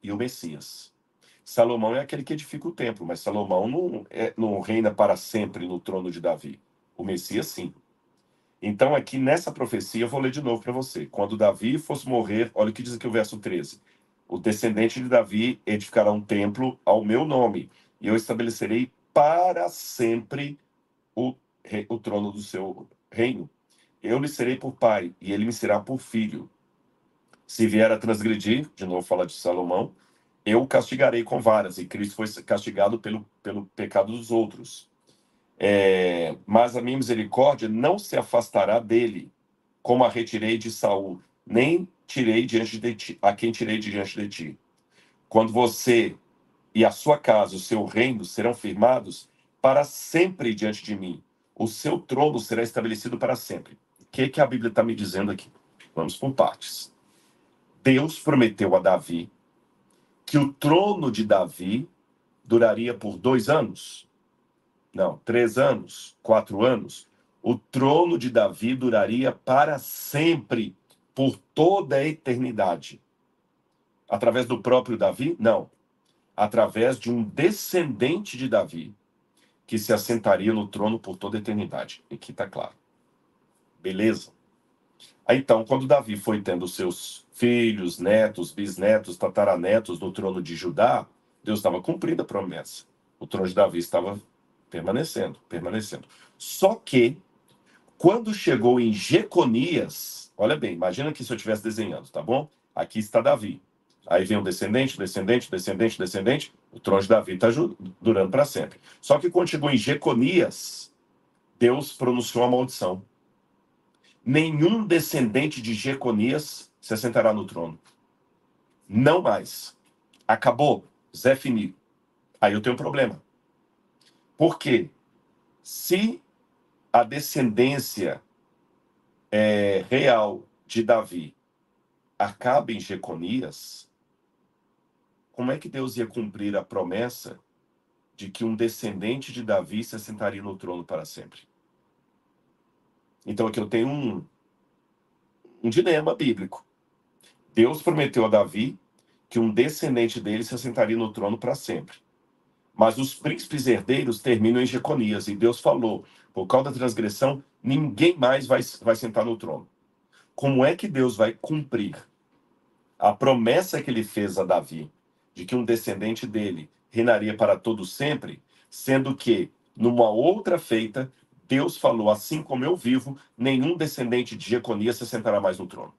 e o Messias. Salomão é aquele que edifica o templo, mas Salomão não reina para sempre no trono de Davi. O Messias, sim. Então, aqui nessa profecia, eu vou ler de novo para você. Quando Davi fosse morrer, olha o que diz aqui o verso 13. O descendente de Davi edificará um templo ao meu nome, e eu estabelecerei para sempre o trono do seu reino. Eu lhe serei por pai, e ele me será por filho. Se vier a transgredir, de novo fala de Salomão, eu o castigarei com varas, e Cristo foi castigado pelo pecado dos outros. Mas a minha misericórdia não se afastará dele, como a retirei de Saul, nem tirei diante de ti, a quem tirei diante de ti. Quando você e a sua casa, o seu reino, serão firmados para sempre diante de mim, o seu trono será estabelecido para sempre. O que a Bíblia está me dizendo aqui? Vamos por partes. Deus prometeu a Davi que o trono de Davi duraria por 2 anos. Não, 3 anos, 4 anos. O trono de Davi duraria para sempre, por toda a eternidade. Através do próprio Davi? Não. Através de um descendente de Davi, que se assentaria no trono por toda a eternidade. Aqui está claro. Beleza? Aí, então, quando Davi foi tendo seus filhos, netos, bisnetos, tataranetos no trono de Judá, Deus estava cumprindo a promessa. O trono de Davi estava permanecendo, permanecendo. Só que, quando chegou em Jeconias, olha bem, imagina que se eu estivesse desenhando, tá bom? Aqui está Davi. Aí vem um descendente, descendente, descendente, descendente. O trono de Davi está durando para sempre. Só que quando chegou em Jeconias, Deus pronunciou a maldição. Nenhum descendente de Jeconias se assentará no trono. Não mais. Acabou. Zé fini. Aí eu tenho um problema. Por quê? Se a descendência real de Davi acaba em Jeconias, como é que Deus ia cumprir a promessa de que um descendente de Davi se assentaria no trono para sempre? Então aqui eu tenho um dilema bíblico. Deus prometeu a Davi que um descendente dele se assentaria no trono para sempre. Mas os príncipes herdeiros terminam em Jeconias, e Deus falou, por causa da transgressão, ninguém mais vai sentar no trono. Como é que Deus vai cumprir a promessa que ele fez a Davi, de que um descendente dele reinaria para todo sempre, sendo que, numa outra feita, Deus falou, assim como eu vivo, nenhum descendente de Jeconias se sentará mais no trono.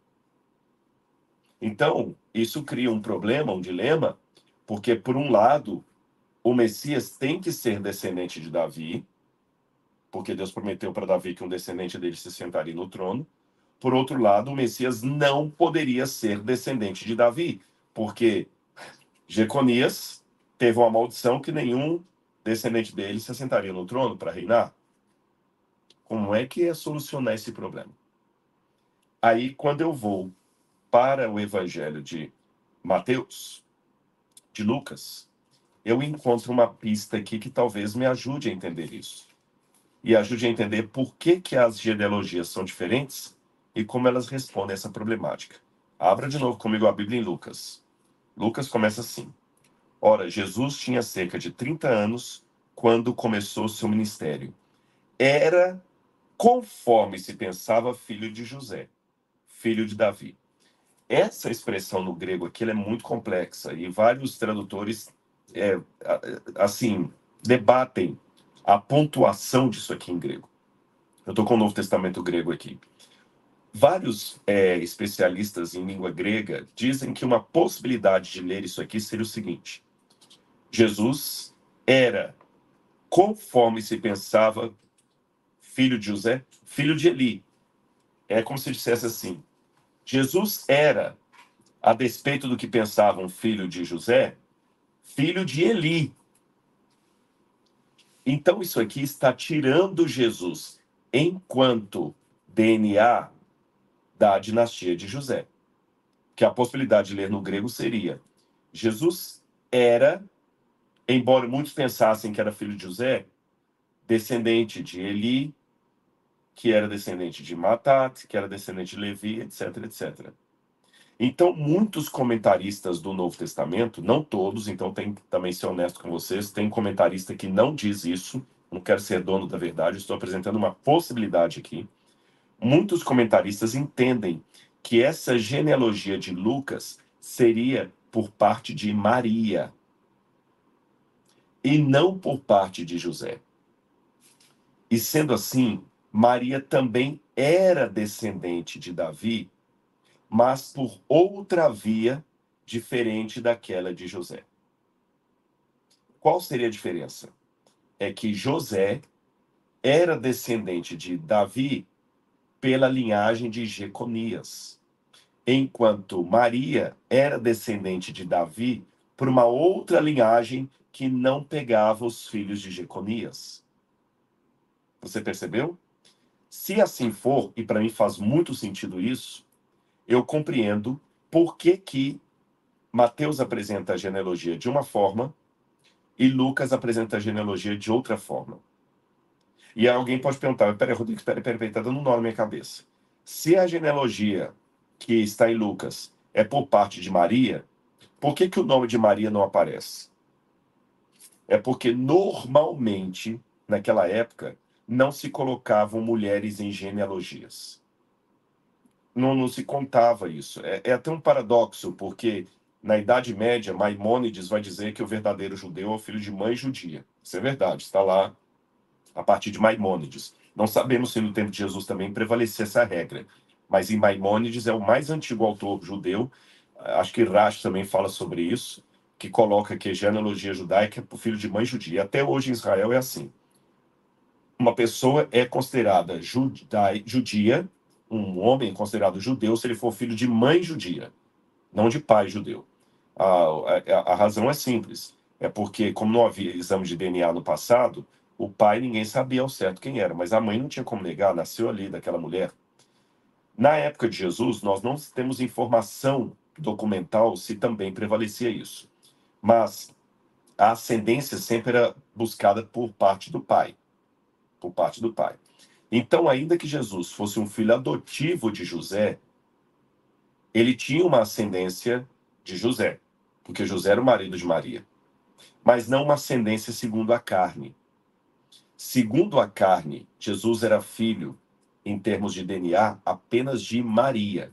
Então, isso cria um problema, um dilema, porque, por um lado, o Messias tem que ser descendente de Davi, porque Deus prometeu para Davi que um descendente dele se sentaria no trono. Por outro lado, o Messias não poderia ser descendente de Davi, porque Jeconias teve uma maldição que nenhum descendente dele se assentaria no trono para reinar. Como é que é solucionar esse problema? Aí, quando eu vou para o Evangelho de Mateus, de Lucas, eu encontro uma pista aqui que talvez me ajude a entender isso. E ajude a entender por que as genealogias são diferentes e como elas respondem a essa problemática. Abra de novo comigo a Bíblia em Lucas. Lucas começa assim. Ora, Jesus tinha cerca de 30 anos quando começou seu ministério. Era, conforme se pensava, filho de José, filho de Davi. Essa expressão no grego aqui ela é muito complexa e vários tradutores assim debatem a pontuação disso aqui em grego. Eu estou com o Novo Testamento grego aqui. Vários especialistas em língua grega dizem que uma possibilidade de ler isso aqui seria o seguinte: Jesus era, conforme se pensava, filho de José, filho de Eli. É como se dissesse assim: Jesus era, a despeito do que pensavam filho de José, filho de Eli. Então isso aqui está tirando Jesus enquanto DNA da dinastia de José. Que a possibilidade de ler no grego seria: Jesus era, embora muitos pensassem que era filho de José, descendente de Eli, que era descendente de Matat, que era descendente de Levi, etc, etc. Então, muitos comentaristas do Novo Testamento, não todos, então tem que também ser honesto com vocês, tem comentarista que não diz isso, não quero ser dono da verdade, estou apresentando uma possibilidade aqui. Muitos comentaristas entendem que essa genealogia de Lucas seria por parte de Maria e não por parte de José. E sendo assim, Maria também era descendente de Davi, mas por outra via diferente daquela de José. Qual seria a diferença? É que José era descendente de Davi pela linhagem de Jeconias, enquanto Maria era descendente de Davi por uma outra linhagem que não pegava os filhos de Jeconias. Você percebeu? Se assim for, e para mim faz muito sentido isso, eu compreendo por que Mateus apresenta a genealogia de uma forma e Lucas apresenta a genealogia de outra forma. E alguém pode perguntar, peraí, Rodrigo, peraí, tá dando um nó na minha cabeça. Se a genealogia que está em Lucas é por parte de Maria, por que o nome de Maria não aparece? É porque normalmente, naquela época, não se colocavam mulheres em genealogias. Não se contava isso. É até um paradoxo, porque na Idade Média, Maimônides vai dizer que o verdadeiro judeu é o filho de mãe judia. Isso é verdade, está lá a partir de Maimônides. Não sabemos se no tempo de Jesus também prevalecia essa regra, mas em Maimônides é o mais antigo autor judeu. Acho que Rashi também fala sobre isso, que coloca que a genealogia judaica é para o filho de mãe judia. Até hoje em Israel é assim. Uma pessoa é considerada judia, um homem é considerado judeu se ele for filho de mãe judia, não de pai judeu. A razão é simples. É porque, como não havia exame de DNA no passado, o pai ninguém sabia ao certo quem era, mas a mãe não tinha como negar, nasceu ali daquela mulher. Na época de Jesus, nós não temos informação documental se também prevalecia isso. Mas a ascendência sempre era buscada por parte do pai. Por parte do pai. Então, ainda que Jesus fosse um filho adotivo de José, ele tinha uma ascendência de José, porque José era o marido de Maria, mas não uma ascendência segundo a carne. Segundo a carne, Jesus era filho, em termos de DNA, apenas de Maria.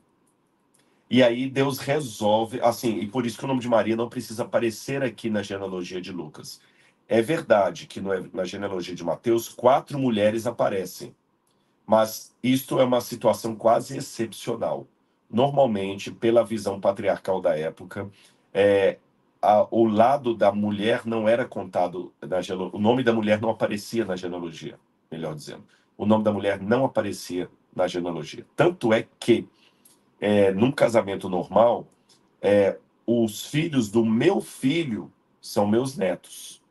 E aí Deus resolve, assim, e por isso que o nome de Maria não precisa aparecer aqui na genealogia de Lucas. É verdade que na genealogia de Mateus, 4 mulheres aparecem, mas isto é uma situação quase excepcional. Normalmente, pela visão patriarcal da época, o lado da mulher não era contado, o nome da mulher não aparecia na genealogia, melhor dizendo. O nome da mulher não aparecia na genealogia. Tanto é que, num casamento normal, os filhos do meu filho são meus netos,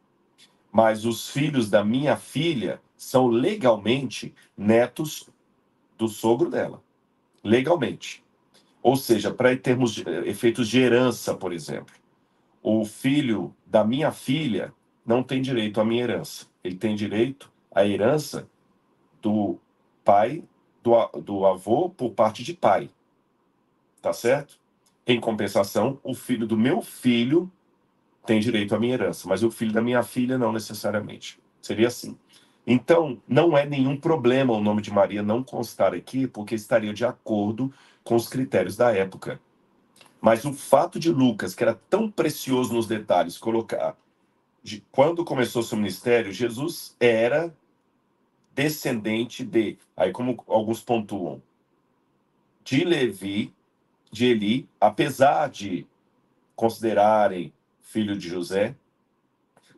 mas os filhos da minha filha são legalmente netos do sogro dela, legalmente. Ou seja, para termos efeitos de herança, por exemplo, o filho da minha filha não tem direito à minha herança. Ele tem direito à herança do pai, do avô por parte de pai. Tá certo? Em compensação, o filho do meu filho tem direito à minha herança, mas o filho da minha filha não necessariamente. Seria assim. Então, não é nenhum problema o nome de Maria não constar aqui, porque estaria de acordo com os critérios da época. Mas o fato de Lucas, que era tão precioso nos detalhes, colocar quando começou seu ministério, Jesus era descendente de, aí como alguns pontuam, de Levi, de Eli, apesar de considerarem filho de José.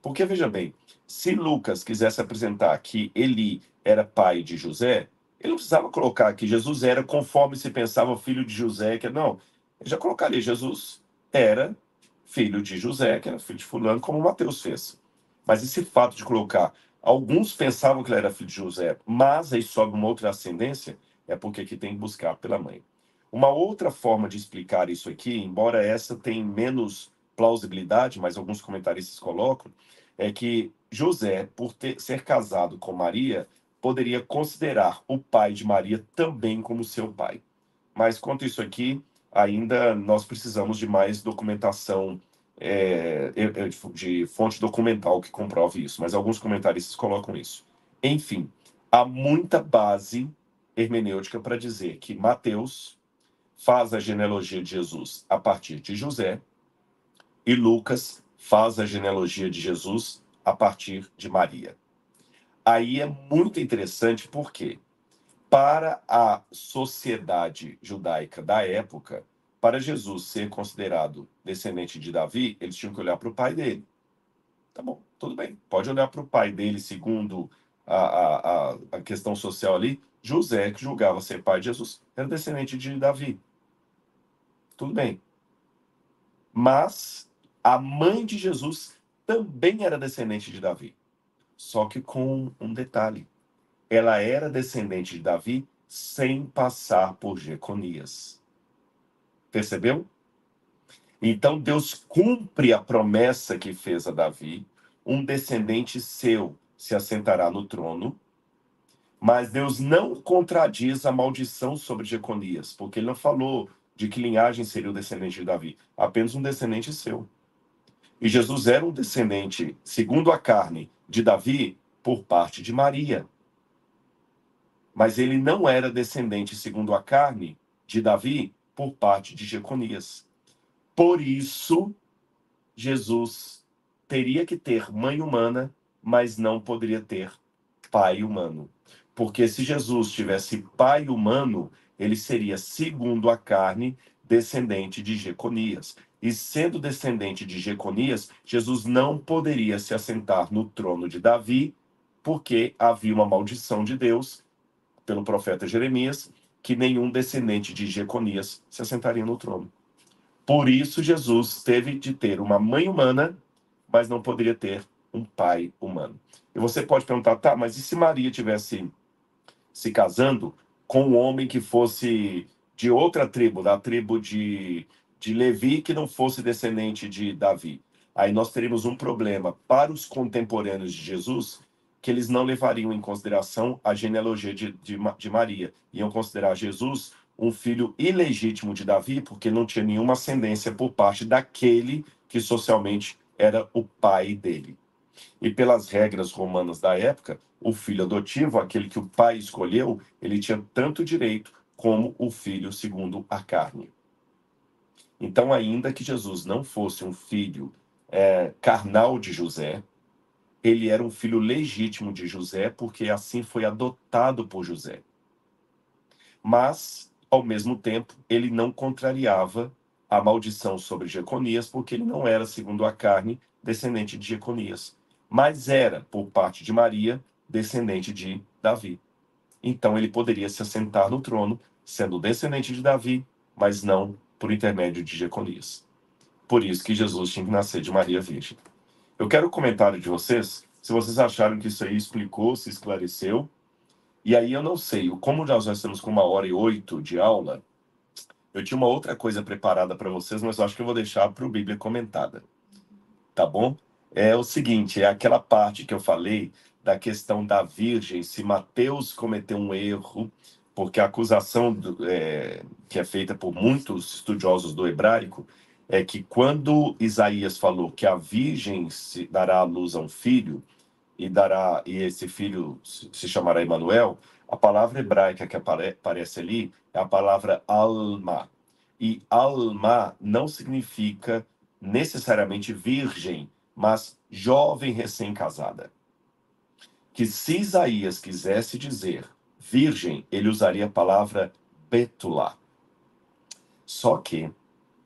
Porque, veja bem, se Lucas quisesse apresentar que Eli era pai de José, ele não precisava colocar que Jesus era conforme se pensava filho de José, que não. Ele já colocaria Jesus era filho de José, que era filho de fulano, como Mateus fez. Mas esse fato de colocar, alguns pensavam que ele era filho de José, mas aí sobe uma outra ascendência, é porque aqui tem que buscar pela mãe. Uma outra forma de explicar isso aqui, embora essa tenha menos plausibilidade, mas alguns comentaristas colocam, é que José, por ser casado com Maria, poderia considerar o pai de Maria também como seu pai. Mas quanto isso aqui, ainda nós precisamos de mais documentação, de fonte documental que comprove isso. Mas alguns comentaristas colocam isso. Enfim, há muita base hermenêutica para dizer que Mateus faz a genealogia de Jesus a partir de José e Lucas faz a genealogia de Jesus a partir de Maria. Aí é muito interessante porque, para a sociedade judaica da época, para Jesus ser considerado descendente de Davi, eles tinham que olhar para o pai dele. Tá bom, tudo bem. Pode olhar para o pai dele, segundo a questão social ali. José, que julgava ser pai de Jesus, era descendente de Davi. Tudo bem. Mas a mãe de Jesus também era descendente de Davi. Só que com um detalhe. Ela era descendente de Davi sem passar por Jeconias. Percebeu? Então Deus cumpre a promessa que fez a Davi. Um descendente seu se assentará no trono. Mas Deus não contradiz a maldição sobre Jeconias, porque ele não falou de que linhagem seria o descendente de Davi. Apenas um descendente seu. E Jesus era um descendente, segundo a carne, de Davi, por parte de Maria. Mas ele não era descendente, segundo a carne, de Davi, por parte de Jeconias. Por isso, Jesus teria que ter mãe humana, mas não poderia ter pai humano. Porque se Jesus tivesse pai humano, ele seria, segundo a carne, descendente de Jeconias. E sendo descendente de Jeconias, Jesus não poderia se assentar no trono de Davi, porque havia uma maldição de Deus, pelo profeta Jeremias, que nenhum descendente de Jeconias se assentaria no trono. Por isso, Jesus teve de ter uma mãe humana, mas não poderia ter um pai humano. E você pode perguntar, tá, mas e se Maria tivesse se casando com um homem que fosse de outra tribo, da tribo de Levi, que não fosse descendente de Davi? Aí nós teríamos um problema para os contemporâneos de Jesus, que eles não levariam em consideração a genealogia de Maria. Iam considerar Jesus um filho ilegítimo de Davi, porque não tinha nenhuma ascendência por parte daquele que socialmente era o pai dele. E pelas regras romanas da época, o filho adotivo, aquele que o pai escolheu, ele tinha tanto direito como o filho segundo a carne. Então, ainda que Jesus não fosse um filho carnal de José, ele era um filho legítimo de José, porque assim foi adotado por José. Mas, ao mesmo tempo, ele não contrariava a maldição sobre Jeconias, porque ele não era, segundo a carne, descendente de Jeconias, mas era, por parte de Maria, descendente de Davi. Então ele poderia se assentar no trono, sendo descendente de Davi, mas não por intermédio de Jeconias. Por isso que Jesus tinha que nascer de Maria Virgem. Eu quero o comentário de vocês, se vocês acharam que isso aí explicou, se esclareceu. E aí eu não sei, como nós estamos com 1h08 de aula, eu tinha uma outra coisa preparada para vocês, mas eu acho que eu vou deixar para o Bíblia Comentada. Tá bom? É o seguinte, é aquela parte que eu falei da questão da virgem, se Mateus cometeu um erro, porque a acusação que é feita por muitos estudiosos do hebraico é que quando Isaías falou que a virgem se dará à luz a um filho, e esse filho se chamará Emanuel, a palavra hebraica que aparece ali é a palavra alma. E alma não significa necessariamente virgem, mas jovem recém-casada. Que se Isaías quisesse dizer virgem, ele usaria a palavra betulá. Só que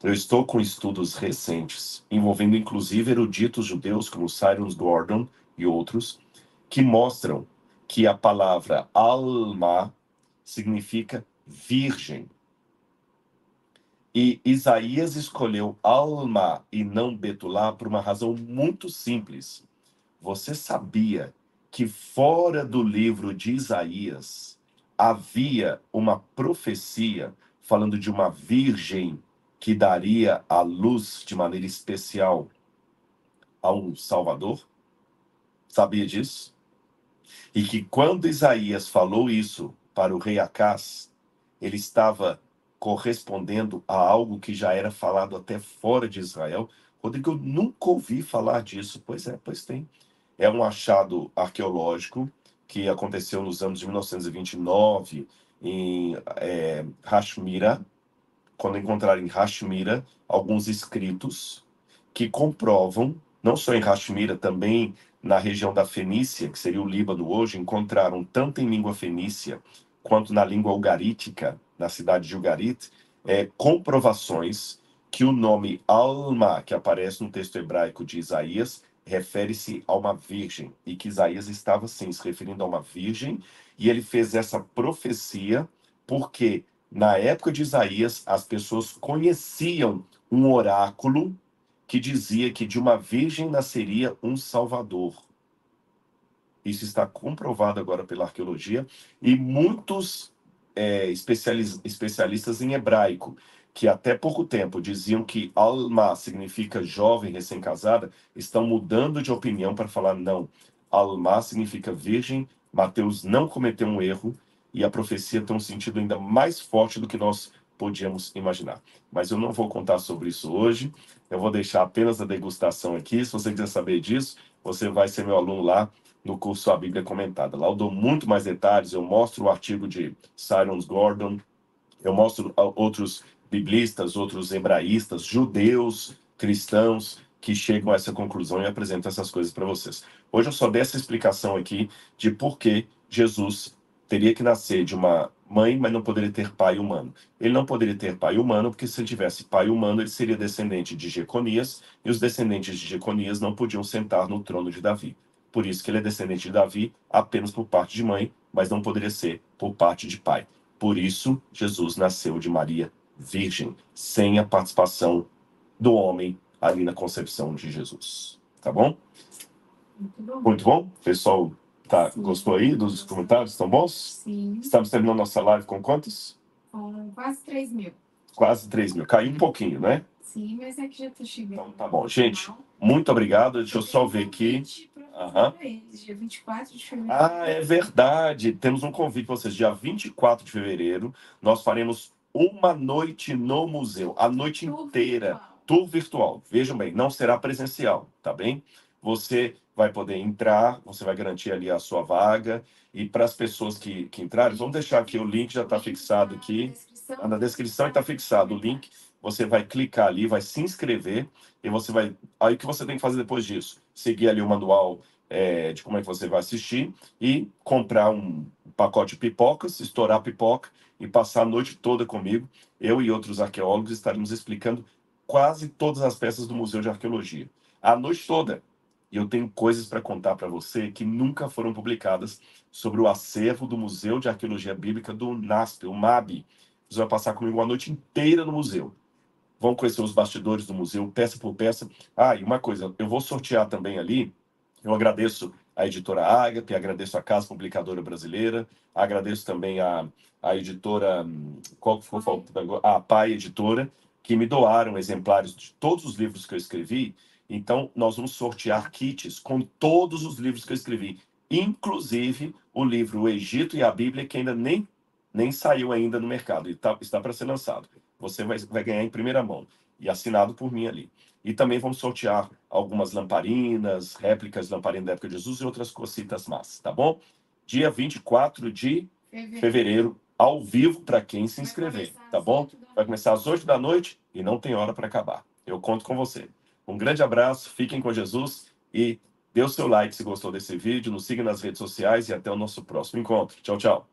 eu estou com estudos recentes, envolvendo inclusive eruditos judeus como Cyrus Gordon e outros, que mostram que a palavra alma significa virgem. E Isaías escolheu alma e não betulá por uma razão muito simples. Você sabia que fora do livro de Isaías havia uma profecia falando de uma virgem que daria à luz de maneira especial a um Salvador? Sabia disso? E que quando Isaías falou isso para o rei Acás, ele estava correspondendo a algo que já era falado até fora de Israel. Rodrigo, eu nunca ouvi falar disso. Pois é, pois tem. É um achado arqueológico que aconteceu nos anos de 1929 em Hashmira, quando encontraram em Hashmira alguns escritos que comprovam, não só em Hashmira, também na região da Fenícia, que seria o Líbano hoje, encontraram tanto em língua fenícia quanto na língua ugarítica, na cidade de Ugarit, comprovações que o nome Alma, que aparece no texto hebraico de Isaías, refere-se a uma virgem, e que Isaías estava, sim, se referindo a uma virgem, e ele fez essa profecia porque, na época de Isaías, as pessoas conheciam um oráculo que dizia que de uma virgem nasceria um Salvador. Isso está comprovado agora pela arqueologia, e muitos especialistas em hebraico, que até pouco tempo diziam que Alma significa jovem recém-casada, estão mudando de opinião para falar não. Alma significa virgem, Mateus não cometeu um erro, e a profecia tem um sentido ainda mais forte do que nós podíamos imaginar. Mas eu não vou contar sobre isso hoje, eu vou deixar apenas a degustação aqui. Se você quiser saber disso, você vai ser meu aluno lá no curso A Bíblia Comentada. Lá eu dou muito mais detalhes, eu mostro o artigo de Cyrus Gordon, eu mostro outros biblistas, outros hebraístas, judeus, cristãos, que chegam a essa conclusão e apresentam essas coisas para vocês. Hoje eu só dei essa explicação aqui de por que Jesus teria que nascer de uma mãe, mas não poderia ter pai humano. Ele não poderia ter pai humano, porque se ele tivesse pai humano, ele seria descendente de Jeconias, e os descendentes de Jeconias não podiam sentar no trono de Davi. Por isso que ele é descendente de Davi apenas por parte de mãe, mas não poderia ser por parte de pai. Por isso, Jesus nasceu de Maria virgem, sem a participação do homem ali na concepção de Jesus. Tá bom? Muito bom. Muito bom? O pessoal gostou aí dos comentários? Estão bons? Sim. Estamos terminando nossa live com quantos? Com quase 3 mil. Quase 3 mil. Caiu um pouquinho, né? Sim, mas é que já tá chegando. Então, tá bom. Gente, muito obrigado. Deixa eu só ver aqui. Dia 24 de fevereiro. Ah, é verdade. Temos um convite para vocês. Dia 24 de fevereiro, nós faremos uma noite no museu. A noite inteira. Tour virtual. Vejam bem, não será presencial, tá bem? Você vai poder entrar, você vai garantir ali a sua vaga. E para as pessoas que entrarem, vamos deixar aqui o link, já está fixado aqui. Na descrição está fixado o link. Você vai clicar ali, vai se inscrever. E você vai. Aí o que você tem que fazer depois disso? Seguir ali o manual de como é que você vai assistir e comprar um pacote de pipocas, estourar a pipoca e passar a noite toda comigo. Eu e outros arqueólogos estaremos explicando quase todas as peças do Museu de Arqueologia. A noite toda. E eu tenho coisas para contar para você que nunca foram publicadas sobre o acervo do Museu de Arqueologia Bíblica do NASP, o MAB. Você vai passar comigo a noite inteira no museu. Vão conhecer os bastidores do museu, peça por peça. Ah, e uma coisa, eu vou sortear também ali. Eu agradeço a editora Ágape, agradeço a Casa Publicadora Brasileira, agradeço também a editora, qual que foi a Pai Editora, que me doaram exemplares de todos os livros que eu escrevi. Então, nós vamos sortear kits com todos os livros que eu escrevi, inclusive o livro O Egito e a Bíblia, que ainda nem saiu ainda no mercado, e está para ser lançado. Você vai ganhar em primeira mão, e assinado por mim ali. E também vamos sortear algumas lamparinas, réplicas de lamparina da época de Jesus e outras cositas más, tá bom? Dia 24 de fevereiro, ao vivo, para quem se inscrever, tá bom? Vai começar às 8 da noite e não tem hora para acabar. Eu conto com você. Um grande abraço, fiquem com Jesus e dê o seu like se gostou desse vídeo, nos siga nas redes sociais e até o nosso próximo encontro. Tchau, tchau.